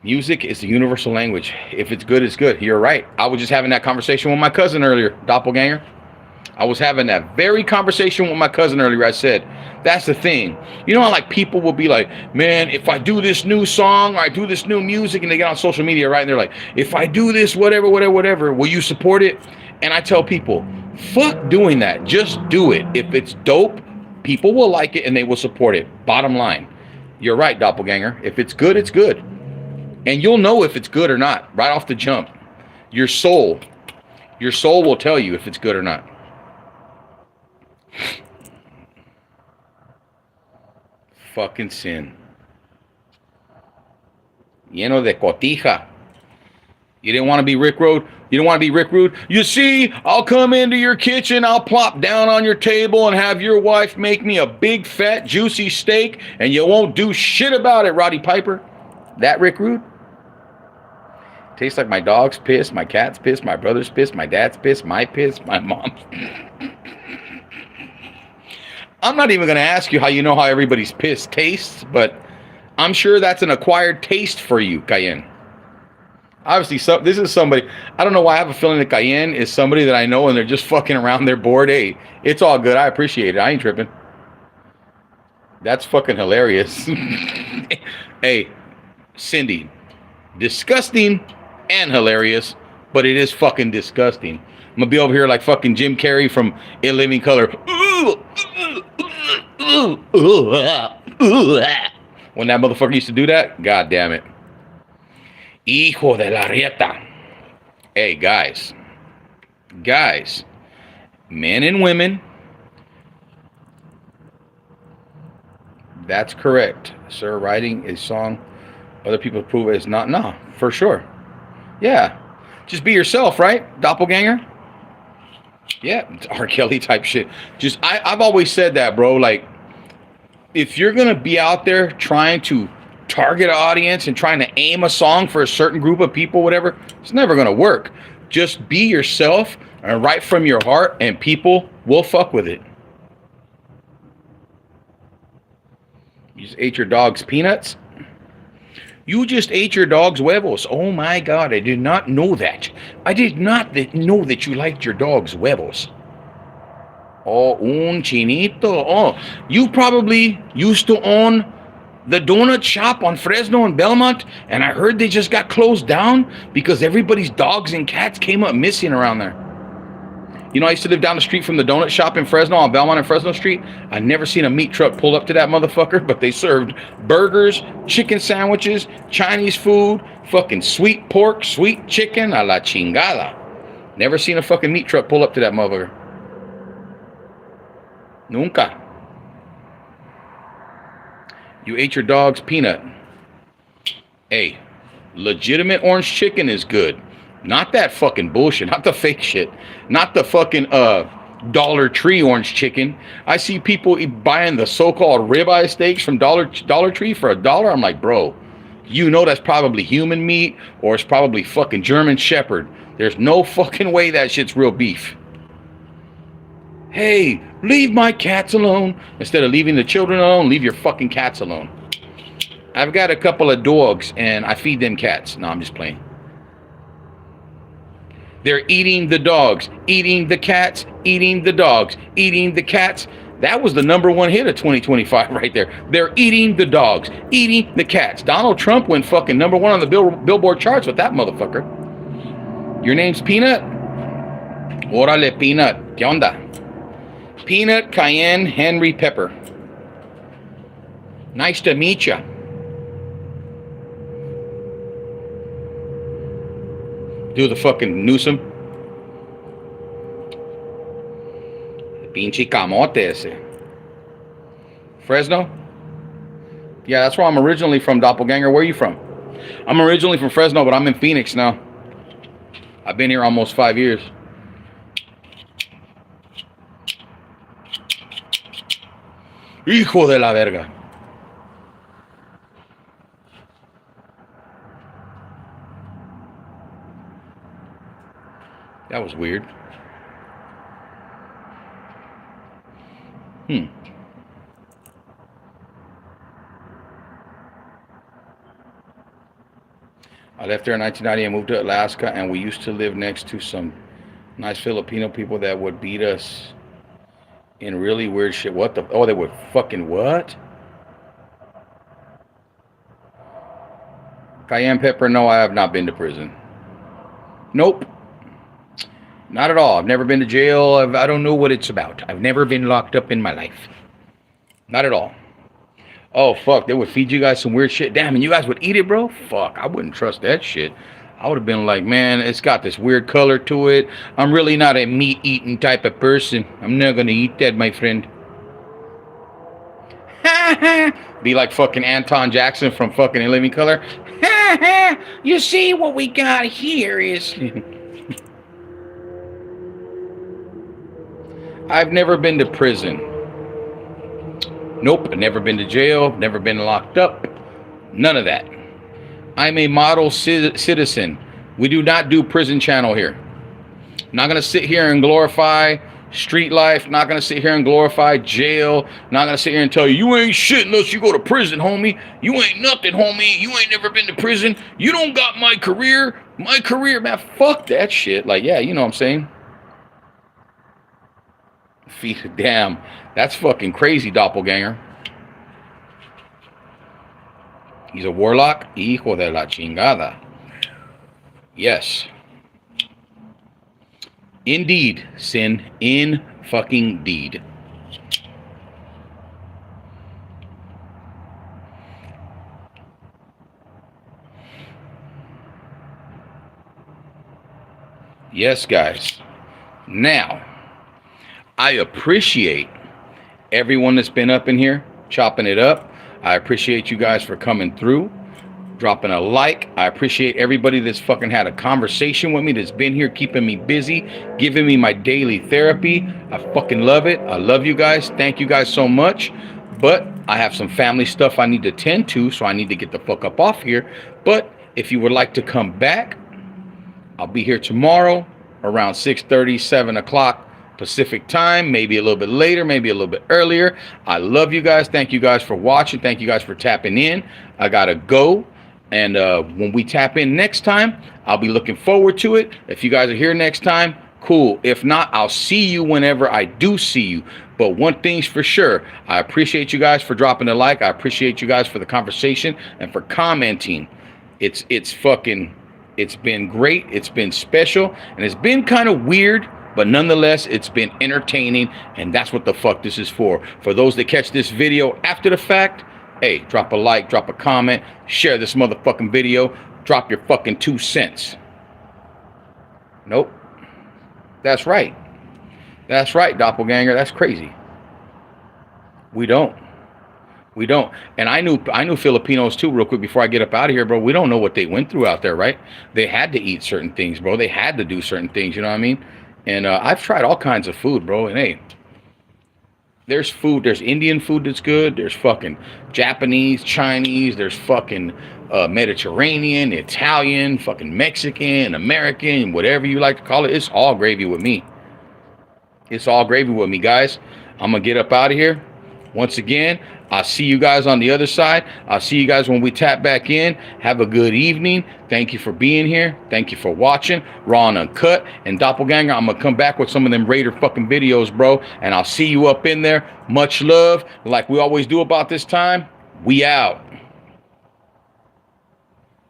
Music is the universal language. If it's good, it's good. You're right. I was just having that conversation with my cousin earlier, doppelganger. I was having that very conversation with my cousin earlier. I said, that's the thing. You know how like people will be like, man, if I do this new song or I do this new music, and they get on social media, right? And they're like, if I do this, whatever, will you support it? And I tell people, fuck doing that. Just do it. If it's dope, people will like it and they will support it. Bottom line. You're right, doppelganger. If it's good, it's good. And you'll know if it's good or not right off the jump. Your soul will tell you if it's good or not. Fucking Sin. Lleno de cotija. You didn't want to be rickrolled? You don't want to be rickrolled? You see, I'll come into your kitchen, I'll plop down on your table and have your wife make me a big, fat, juicy steak, and you won't do shit about it, Roddy Piper. That Rick Rude? Tastes like my dog's piss, my cat's piss, my brother's piss, my dad's piss, my mom's. I'm not even going to ask you how you know how everybody's piss tastes, but I'm sure that's an acquired taste for you, Cayenne. Obviously, this is somebody, I don't know why I have a feeling that Cayenne is somebody that I know and they're just fucking around, they're bored. Hey, it's all good. I appreciate it. I ain't tripping. That's fucking hilarious. Hey, Cindy, disgusting and hilarious, but it is fucking disgusting. I'm gonna be over here like fucking Jim Carrey from In Living Color. When that motherfucker used to do that, god damn it. Hijo de la rieta. Hey, guys, men and women, That's correct, sir. Writing a song, other people prove it is not. No, for sure. Yeah. Just be yourself, right? Doppelganger? Yeah, it's R. Kelly type shit. I've always said that, bro. Like, if you're gonna be out there trying to target an audience and trying to aim a song for a certain group of people, whatever, it's never gonna work. Just be yourself and write from your heart, and people will fuck with it. You just ate your dog's peanuts? You just ate your dog's huevos. Oh my God, I did not know that. I did not know that you liked your dog's huevos. Oh, un chinito. Oh, you probably used to own the donut shop on Fresno and Belmont, and I heard they just got closed down because everybody's dogs and cats came up missing around there. You know, I used to live down the street from the donut shop in Fresno on Belmont and Fresno Street. I never seen a meat truck pull up to that motherfucker, but they served burgers, chicken sandwiches, Chinese food, fucking sweet pork, sweet chicken, a la chingada. Never seen a fucking meat truck pull up to that motherfucker. Nunca. You ate your dog's peanut. Hey, legitimate orange chicken is good. Not that fucking bullshit. Not the fake shit. Not the fucking Dollar Tree orange chicken. I see people buying the so-called ribeye steaks from Dollar Tree for $1. I'm like, bro, you know that's probably human meat or it's probably fucking German Shepherd. There's no fucking way that shit's real beef. Hey, leave my cats alone. Instead of leaving the children alone, leave your fucking cats alone. I've got a couple of dogs and I feed them cats. No, I'm just playing. They're eating the dogs, eating the cats, eating the dogs, eating the cats. That was the #1 hit of 2025 right there. They're eating the dogs, eating the cats. Donald Trump went fucking #1 on the Billboard charts with that motherfucker. Your name's Peanut? Órale, Peanut. ¿Qué onda? Peanut, Cayenne, Henry Pepper. Nice to meet ya. Do the fucking Newsom. Pinche camote ese. Fresno? Yeah, that's where I'm originally from, Doppelganger. Where are you from? I'm originally from Fresno, but I'm in Phoenix now. I've been here almost 5 years. Hijo de la verga. That was weird. I left there in 1990 and moved to Alaska, and we used to live next to some nice Filipino people that would beat us in really weird shit. What the? Oh, they would fucking what? Cayenne pepper? No, I have not been to prison. Nope. Not at all. I've never been to jail. I don't know what it's about. I've never been locked up in my life. Not at all. Oh, fuck. They would feed you guys some weird shit. Damn, and you guys would eat it, bro? Fuck. I wouldn't trust that shit. I would have been like, man, it's got this weird color to it. I'm really not a meat-eating type of person. I'm not going to eat that, my friend. Be like fucking Anton Jackson from fucking In Living Color. You see, what we got here is... I've never been to prison. Nope, I've never been to jail, never been locked up. None of that. I'm a model citizen. We do not do prison channel here. Not going to sit here and glorify street life. Not going to sit here and glorify jail. Not going to sit here and tell you, you ain't shit unless you go to prison, homie. You ain't nothing, homie. You ain't never been to prison. You don't got my career. My career, man, fuck that shit. Like, yeah, you know what I'm saying? Damn, that's fucking crazy, Doppelganger. He's a warlock? Hijo de la chingada. Yes. Indeed, sin. In fucking deed. Yes, guys. Now, I appreciate everyone that's been up in here chopping it up. I appreciate you guys for coming through, dropping a like. I appreciate everybody that's fucking had a conversation with me, that's been here keeping me busy, giving me my daily therapy. I fucking love it. I love you guys. Thank you guys so much. But I have some family stuff I need to tend to, so I need to get the fuck up off here. But if you would like to come back, I'll be here tomorrow around 6:30, 7 o'clock Pacific time, maybe a little bit later, maybe a little bit earlier. I love you guys. Thank you guys for watching. Thank you guys for tapping in. I gotta go. And when we tap in next time, I'll be looking forward to it. If you guys are here next time, cool. If not, I'll see you whenever I do see you. But one thing's for sure, I appreciate you guys for dropping a like. I appreciate you guys for the conversation and for commenting. It's been great. It's been special. And it's been kind of weird, but nonetheless, it's been entertaining. And that's what the fuck this is for. For those that catch this video after the fact, hey, drop a like, drop a comment, share this motherfucking video, drop your fucking 2 cents. Nope. That's right. That's right, doppelganger. That's crazy. We don't. We don't. And I knew Filipinos too, real quick, before I get up out of here, bro. We don't know what they went through out there, right? They had to eat certain things, bro. They had to do certain things, you know what I mean? And I've tried all kinds of food, bro. And hey, there's food. There's Indian food that's good. There's fucking Japanese, Chinese. There's fucking Mediterranean, Italian, fucking Mexican, American, whatever you like to call it. It's all gravy with me. It's all gravy with me, guys. I'm going to get up out of here. Once again, I'll see you guys on the other side. I'll see you guys when we tap back in. Have a good evening. Thank you for being here. Thank you for watching Raw and Uncut. And Doppelganger, I'm going to come back with some of them Raider fucking videos, bro. And I'll see you up in there. Much love. Like we always do about this time, we out.